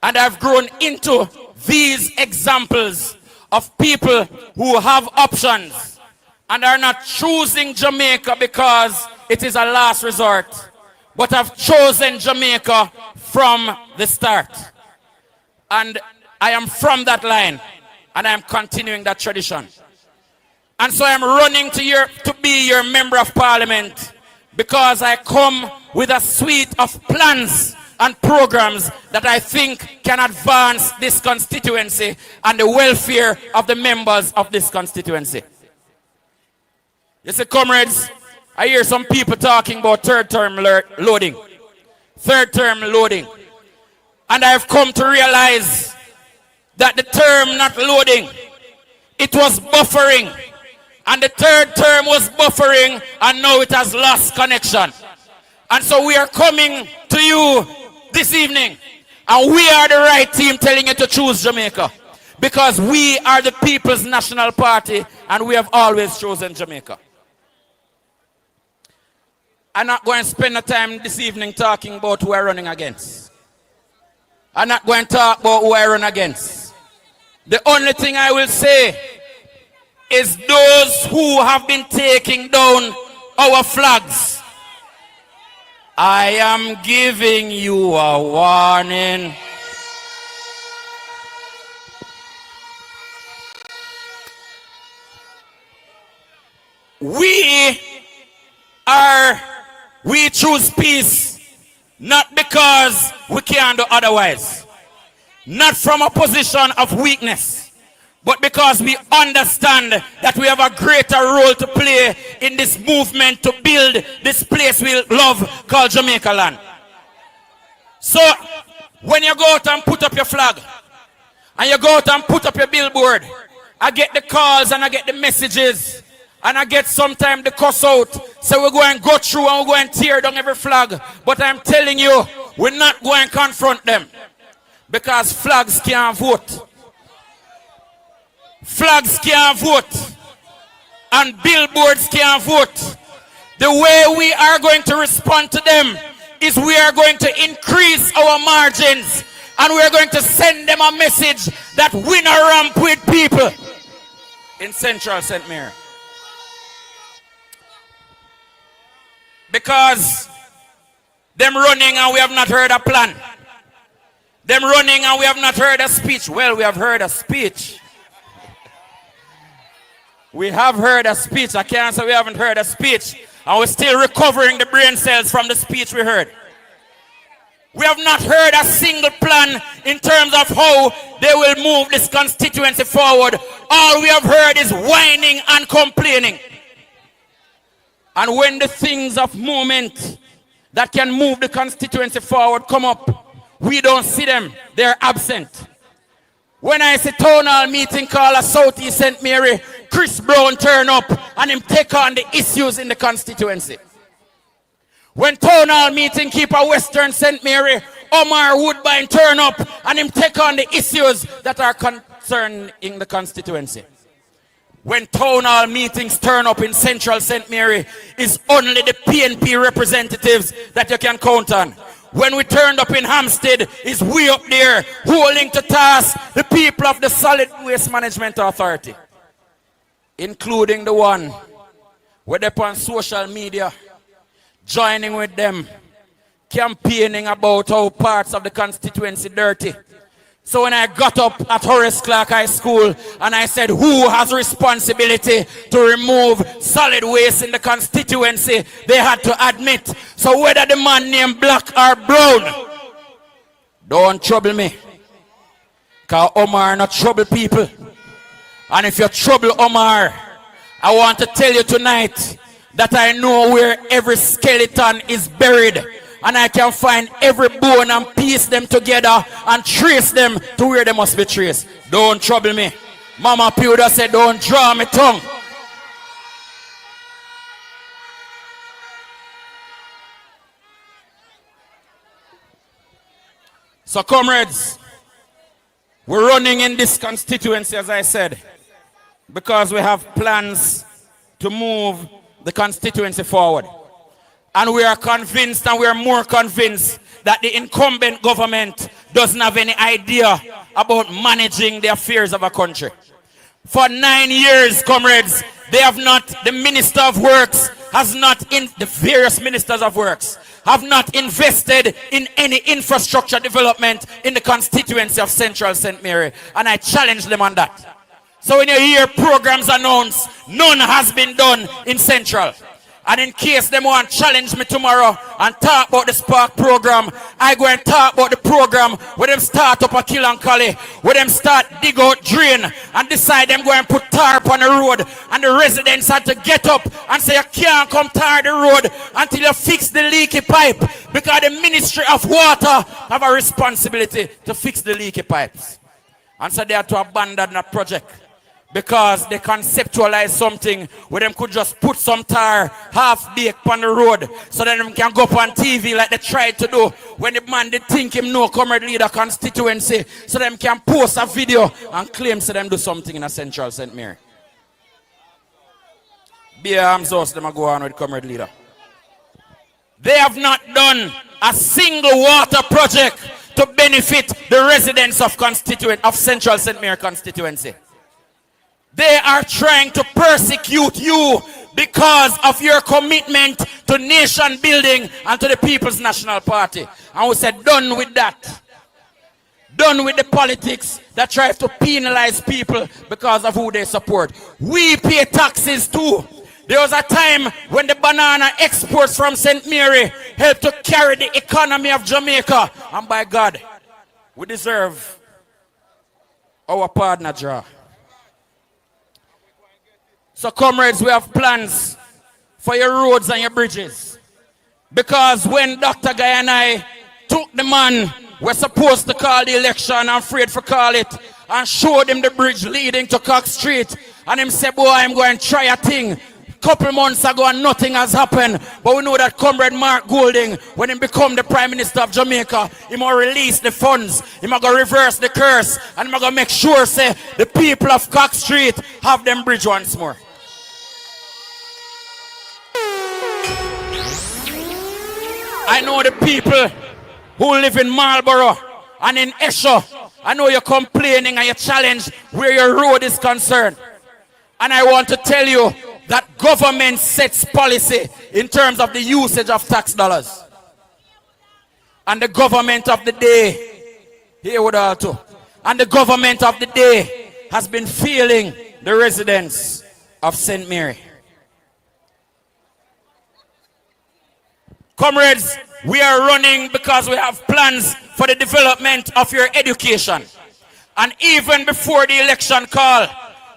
S6: and I've grown into these examples of people who have options and are not choosing Jamaica because it is a last resort, but have chosen Jamaica from the start. And I am from that line, and I am continuing that tradition. And so I am running to be your member of parliament because I come with a suite of plans and programs that I think can advance this constituency and the welfare of the members of this constituency. You see, comrades, I hear some people talking about third term loading. Third term loading. And I've come to realize that the term not loading, it was buffering. And the third term was buffering, and now it has lost connection. And so we are coming to you this evening, and we are the right team telling you to choose Jamaica, because we are the People's National Party, and we have always chosen Jamaica. I'm not going to spend the time this evening talking about who I'm running against. I'm not going to talk about who I run against. The only thing I will say is those who have been taking down our flags. I am giving you a warning. We choose peace, not because we can't do otherwise, not from a position of weakness, but because we understand that we have a greater role to play in this movement to build this place we love called Jamaica land. So when you go out and put up your flag, and you go out and put up your billboard, I get the calls and I get the messages, and I get sometimes the cuss out. So we're going to go through and we're going to tear down every flag. But I'm telling you, we're not going to confront them, because flags can't vote. Flags can't vote, and billboards can't vote. The way we are going to respond to them is we are going to increase our margins, and we are going to send them a message that we not ramp with people in Central St. Mary. Because them running and we have not heard a plan. Them running and we have not heard a speech. Well, we have heard a speech. We have heard a speech. I can't say we haven't heard a speech. And we're still recovering the brain cells from the speech we heard. We have not heard a single plan in terms of how they will move this constituency forward. All we have heard is whining and complaining. And when the things of moment that can move the constituency forward come up. We don't see them. They're absent. When I see town hall meeting called a Southeast St. Mary, Chris Brown turn up and him take on the issues in the constituency. When town hall meeting keep a Western St. Mary, Omar Woodbine turn up and him take on the issues that are concerned in the constituency. When town hall meetings turn up in Central St. Mary, it's only the PNP representatives that you can count on. When we turned up in Hampstead, it's way up there, holding to task the people of the Solid Waste Management Authority, including the one where they're on social media, joining with them, campaigning about how parts of the constituency dirty. So when I got up at Horace Clark High School and I said, who has responsibility to remove solid waste in the constituency, they had to admit. So whether the man named Black or Brown, don't trouble me. Because Omar not trouble people. And if you trouble Omar, I want to tell you tonight that I know where every skeleton is buried. And I can find every bone and piece them together and trace them to where they must be traced. Don't trouble me. Mama Pewda said, don't draw me tongue. So comrades, we're running in this constituency, as I said, because we have plans to move the constituency forward. And we are convinced, and we are more convinced, that the incumbent government doesn't have any idea about managing the affairs of a country. For 9 years, comrades, they have not, the Minister of Works has not, the various Ministers of Works have not invested in any infrastructure development in the constituency of Central St. Mary. And I challenge them on that. So when you hear programs announced, none has been done in Central. And in case they want to challenge me tomorrow and talk about the Spark program, I go and talk about the program where them start up a Killancally, where them start dig out drain and decide them go and put tar on the road, and the residents had to get up and say you can't come tar the road until you fix the leaky pipe, because the Ministry of Water have a responsibility to fix the leaky pipes. And so they had to abandon that project, because they conceptualize something where them could just put some tar half-baked on the road so that them can go up on TV like they tried to do when the man did think him no comrade leader constituency, so them can post a video and claim so them do something in a Central St. Mary. Be arms house, them go on with comrade leader. They have not done a single water project to benefit the residents of Central St. Mary constituency. They are trying to persecute you because of your commitment to nation building and to the People's National Party. And we said, done with that. Done with the politics that tries to penalize people because of who they support. We pay taxes too. There was a time when the banana exports from St. Mary helped to carry the economy of Jamaica. And by God, we deserve our partner draw. So comrades, we have plans for your roads and your bridges. Because when Dr. Guy and I took the man we're supposed to call the election, I'm afraid for call it, and showed him the bridge leading to Cox Street, and him said, boy, I'm going to try a thing. Couple months ago and nothing has happened. But we know that Comrade Mark Golding, when he become the Prime Minister of Jamaica, he will release the funds, he will go reverse the curse, and he will go make sure say the people of Cox Street have them bridge once more. I know the people who live in Marlborough and in Esho. I know you're complaining and you challenge where your road is concerned. And I want to tell you that government sets policy in terms of the usage of tax dollars. And the government of the day, here with all too, and the government of the day has been failing the residents of St. Mary. Comrades, we are running because we have plans for the development of your education. And even before the election call,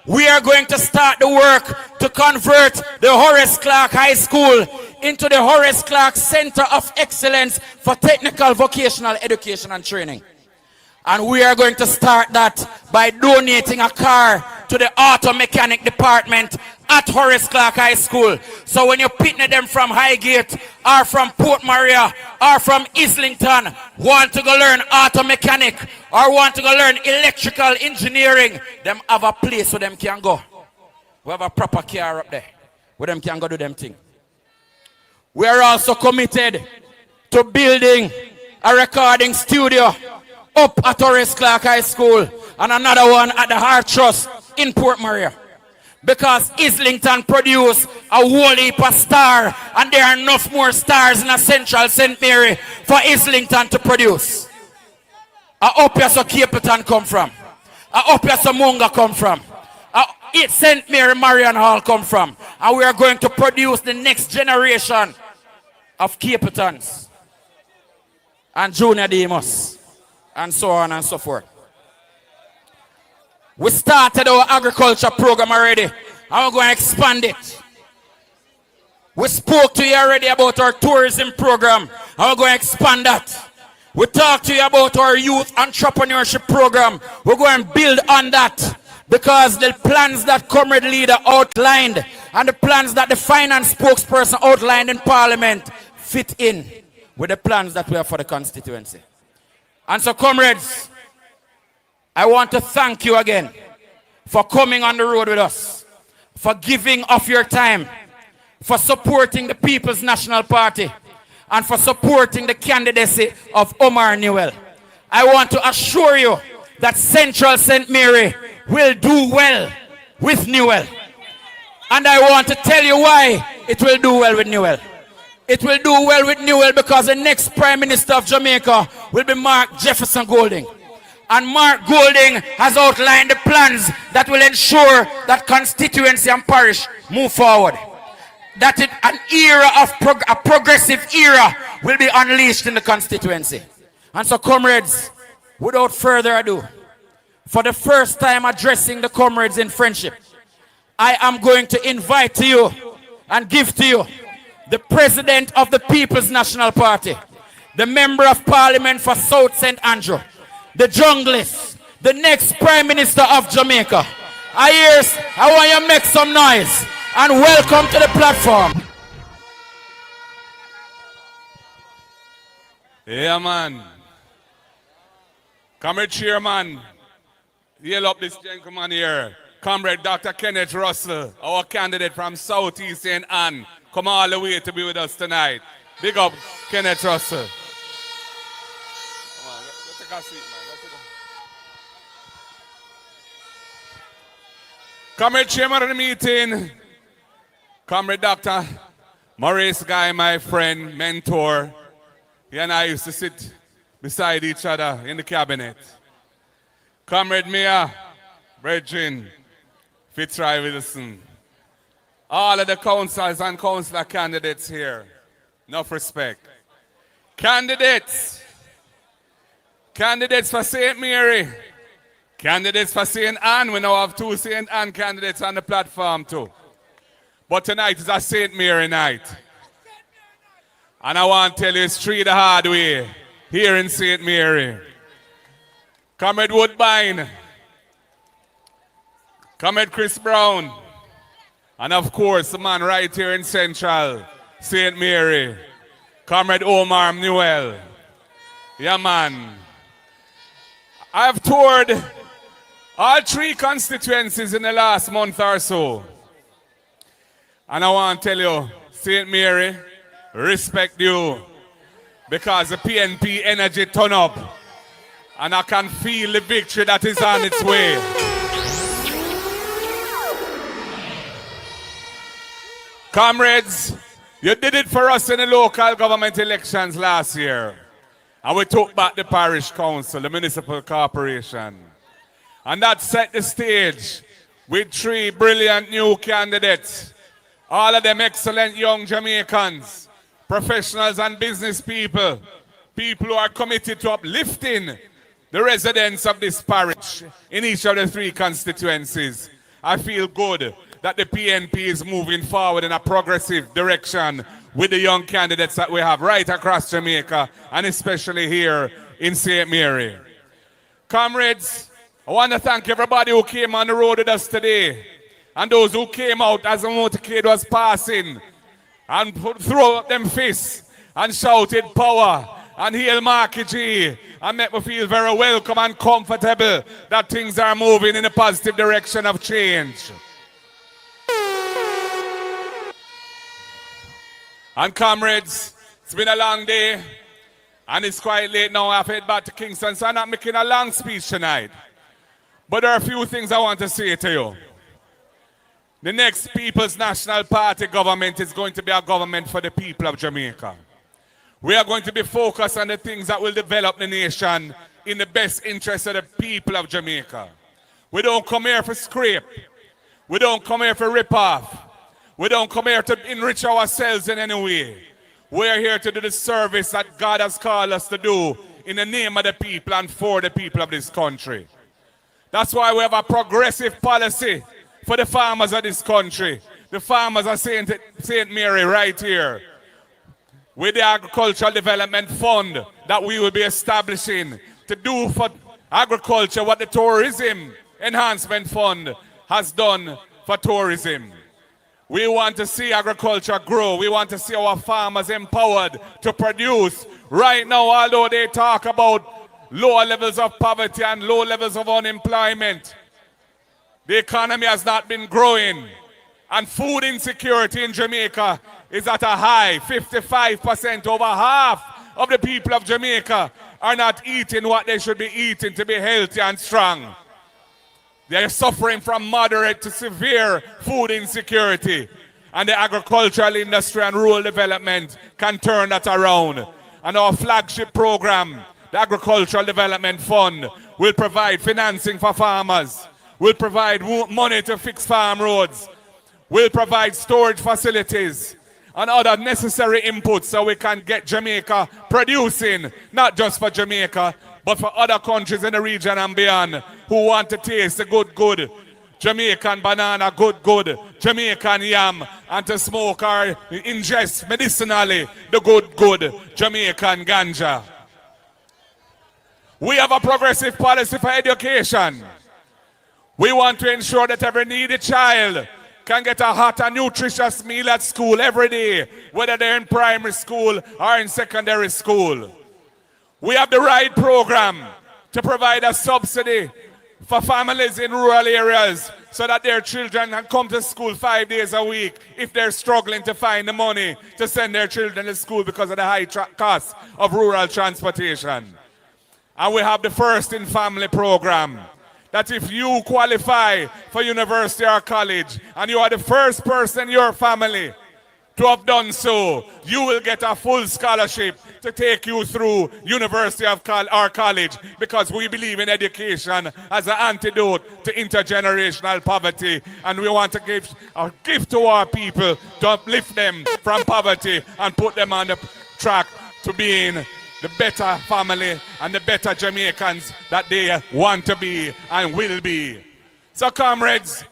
S6: we are going to start the work to convert the Horace Clark High School into the Horace Clark Center of Excellence for Technical Vocational Education and Training. And we are going to start that by donating a car to the auto mechanic department at Horace Clark High School. So when you pick them from Highgate or from Port Maria or from Islington, want to go learn auto mechanic or want to go learn electrical engineering, them have a place where them can go. We have a proper car up there where them can go do them thing. We are also committed to building a recording studio up at Horace Clark High School and another one at the Heart Trust in Port Maria. Because Islington produce a whole heap of star and there are enough more stars in a Central St. Mary for Islington to produce. I hope you so Capleton come from. I hope you so Munga come from. St. Mary Marian Hall come from. And we are going to produce the next generation of Capletons and Junior Demos and so on and so forth. We started our agriculture program already, and we're going to expand it. We spoke to you already about our tourism program, and we're going to expand that. We talked to you about our youth entrepreneurship program. We're going to build on that, because the plans that Comrade Leader outlined and the plans that the finance spokesperson outlined in Parliament fit in with the plans that we have for the constituency. And so, comrades, I want to thank you again for coming on the road with us, for giving of your time, for supporting the People's National Party, and for supporting the candidacy of Omar Newell. I want to assure you that Central St. Mary will do well with Newell. And I want to tell you why it will do well with Newell. It will do well with Newell because the next Prime Minister of Jamaica will be Mark Jefferson Golding. And Mark Golding has outlined the plans that will ensure that constituency and parish move forward. That an era of a progressive era will be unleashed in the constituency. And so, comrades, without further ado, for the first time addressing the comrades in friendship, I am going to invite to you and give to you the President of the People's National Party, the Member of Parliament for South St. Andrew, the junglist, the next Prime Minister of Jamaica. I want you to make some noise and welcome to the platform.
S2: Yeah, man. Comrade Chairman, yell up this gentleman here. Comrade Dr. Kenneth Russell, our candidate from Southeast St. Anne, come all the way to be with us tonight. Big up Kenneth Russell. Come on, let's take a seat, man. Comrade Chairman of the meeting, Comrade Dr. Maurice Guy, my friend, mentor. He and I used to sit beside each other in the cabinet. Comrade Mayor, Bridgin, Fitzroy Wilson. All of the councillors and councillor candidates here. Enough respect. Candidates. Candidates for St. Mary. Candidates for St. Anne. We now have 2 St. Anne candidates on the platform too. But tonight is a St. Mary night. And I want to tell you it's true the hard way here in St. Mary. Comrade Woodbine. Comrade Chris Brown. And of course, the man right here in Central St. Mary. Comrade Omar Newell. Yeah, man. I have toured all 3 constituencies in the last month or so. And I want to tell you, St. Mary, respect you. Because the PNP energy turn up. And I can feel the victory that is on its way. Comrades, you did it for us in the local government elections last year. And we took back the parish council, the municipal corporation. And that set the stage with 3 brilliant new candidates. All of them excellent young Jamaicans, professionals and business people. People who are committed to uplifting the residents of this parish in each of the 3 constituencies. I feel good that the PNP is moving forward in a progressive direction with the young candidates that we have right across Jamaica and especially here in St. Mary. Comrades, I want to thank everybody who came on the road with us today and those who came out as the motorcade was passing and threw up them fists and shouted power and hail Marky G and make me feel very welcome and comfortable that things are moving in a positive direction of change. And comrades, it's been a long day and it's quite late now. I've head back to Kingston, so I'm not making a long speech tonight. But there are a few things I want to say to you. The next People's National Party government is going to be a government for the people of Jamaica. We are going to be focused on the things that will develop the nation in the best interest of the people of Jamaica. We don't come here for scrape. We don't come here for rip off. We don't come here to enrich ourselves in any way. We are here to do the service that God has called us to do in the name of the people and for the people of this country. That's why we have a progressive policy for the farmers of this country. The farmers of St. Mary right here. With the Agricultural Development Fund that we will be establishing to do for agriculture what the Tourism Enhancement Fund has done for tourism. We want to see agriculture grow. We want to see our farmers empowered to produce. Right now, although they talk about lower levels of poverty and low levels of unemployment, the economy has not been growing. And food insecurity in Jamaica is at a high. 55%, over half of the people of Jamaica are not eating what they should be eating to be healthy and strong. They are suffering from moderate to severe food insecurity. And the agricultural industry and rural development can turn that around. And our flagship program, the Agricultural Development Fund, will provide financing for farmers, will provide money to fix farm roads, will provide storage facilities and other necessary inputs so we can get Jamaica producing, not just for Jamaica, but for other countries in the region and beyond who want to taste the good Jamaican banana, good Jamaican yam, and to smoke or ingest medicinally the good Jamaican ganja. We have a progressive policy for education. We want to ensure that every needy child can get a hot and nutritious meal at school every day, whether they're in primary school or in secondary school. We have the right program to provide a subsidy for families in rural areas so that their children can come to school 5 days a week if they're struggling to find the money to send their children to school because of the high cost of rural transportation. And we have the First in Family program, that if you qualify for university or college and you are the first person in your family to have done so, you will get a full scholarship to take you through university or college, because we believe in education as an antidote to intergenerational poverty, and we want to give a gift to our people to uplift them from poverty and put them on the track to being the better family and the better Jamaicans that they want to be and will be. So comrades,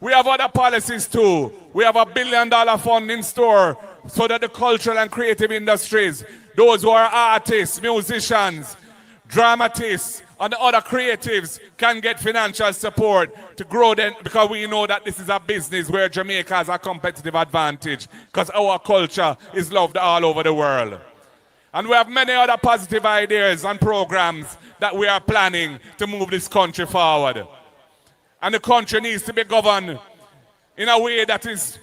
S2: we have other policies too. We have $1 billion fund in store so that the cultural and creative industries, those who are artists, musicians, dramatists, and other creatives can get financial support to grow them, because we know that this is a business where Jamaica has a competitive advantage because our culture is loved all over the world. And we have many other positive ideas and programs that we are planning to move this country forward. And the country needs to be governed in a way that is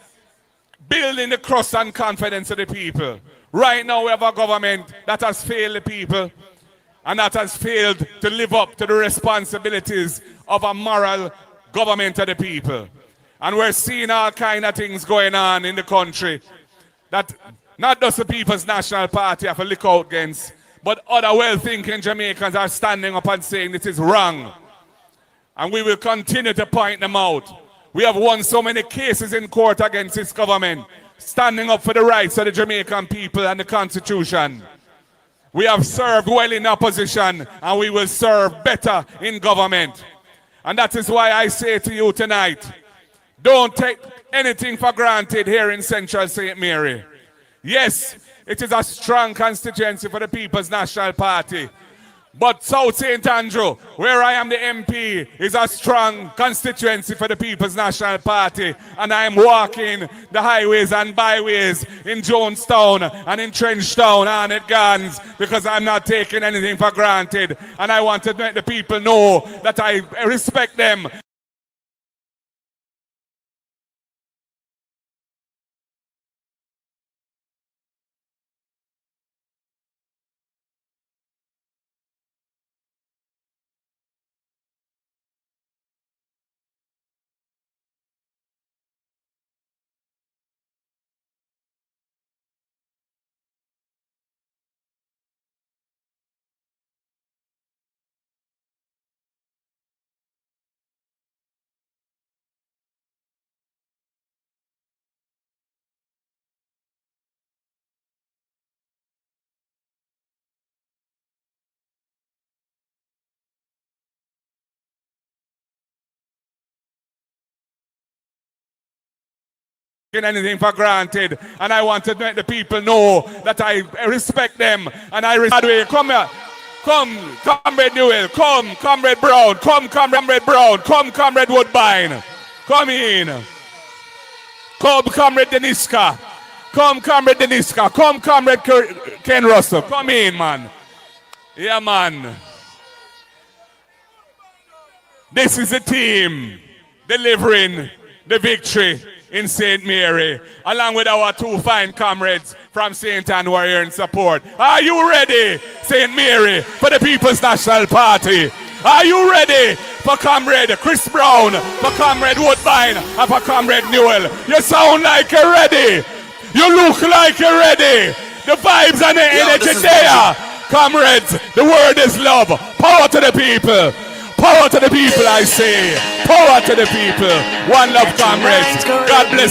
S2: building the trust and confidence of the people. Right now we have a government that has failed the people and that has failed to live up to the responsibilities of a moral government of the people. And we're seeing all kinds of things going on in the country that not just the People's National Party have to look out against, but other well-thinking Jamaicans are standing up and saying this is wrong. And we will continue to point them out. We have won so many cases in court against this government, standing up for the rights of the Jamaican people and the Constitution. We have served well in opposition, and we will serve better in government. And that is why I say to you tonight, don't take anything for granted here in Central St. Mary. Yes, it is a strong constituency for the People's National Party. But South St. Andrew, where I am the MP, is a strong constituency for the People's National Party. And I am walking the highways and byways in Jonestown and in Trenchtown and at Gardens because I'm not taking anything for granted. And I want to let the people know that I respect them. Anything for granted, and I want to let the people know that I respect them and I respect. Come here, come, Comrade Newell, come, Comrade Brown, come, Comrade Brown, come, Comrade Woodbine, come in, come, Comrade Deniska, come, Comrade Deniska, come, Comrade Ken Russell, come in, man. Yeah, man. This is the team delivering the victory in St. Mary, along with our two fine comrades from St. Anne Warrior in support. Are you ready, St. Mary, for the People's National Party? Are you ready for Comrade Chris Brown, for Comrade Woodbine, and for Comrade Newell? You sound like you're ready. You look like you're ready. The vibes and the energy there. Comrades, the word is love. Power to the people. Power to the people, I say. Power to the people. One love, comrades. God bless.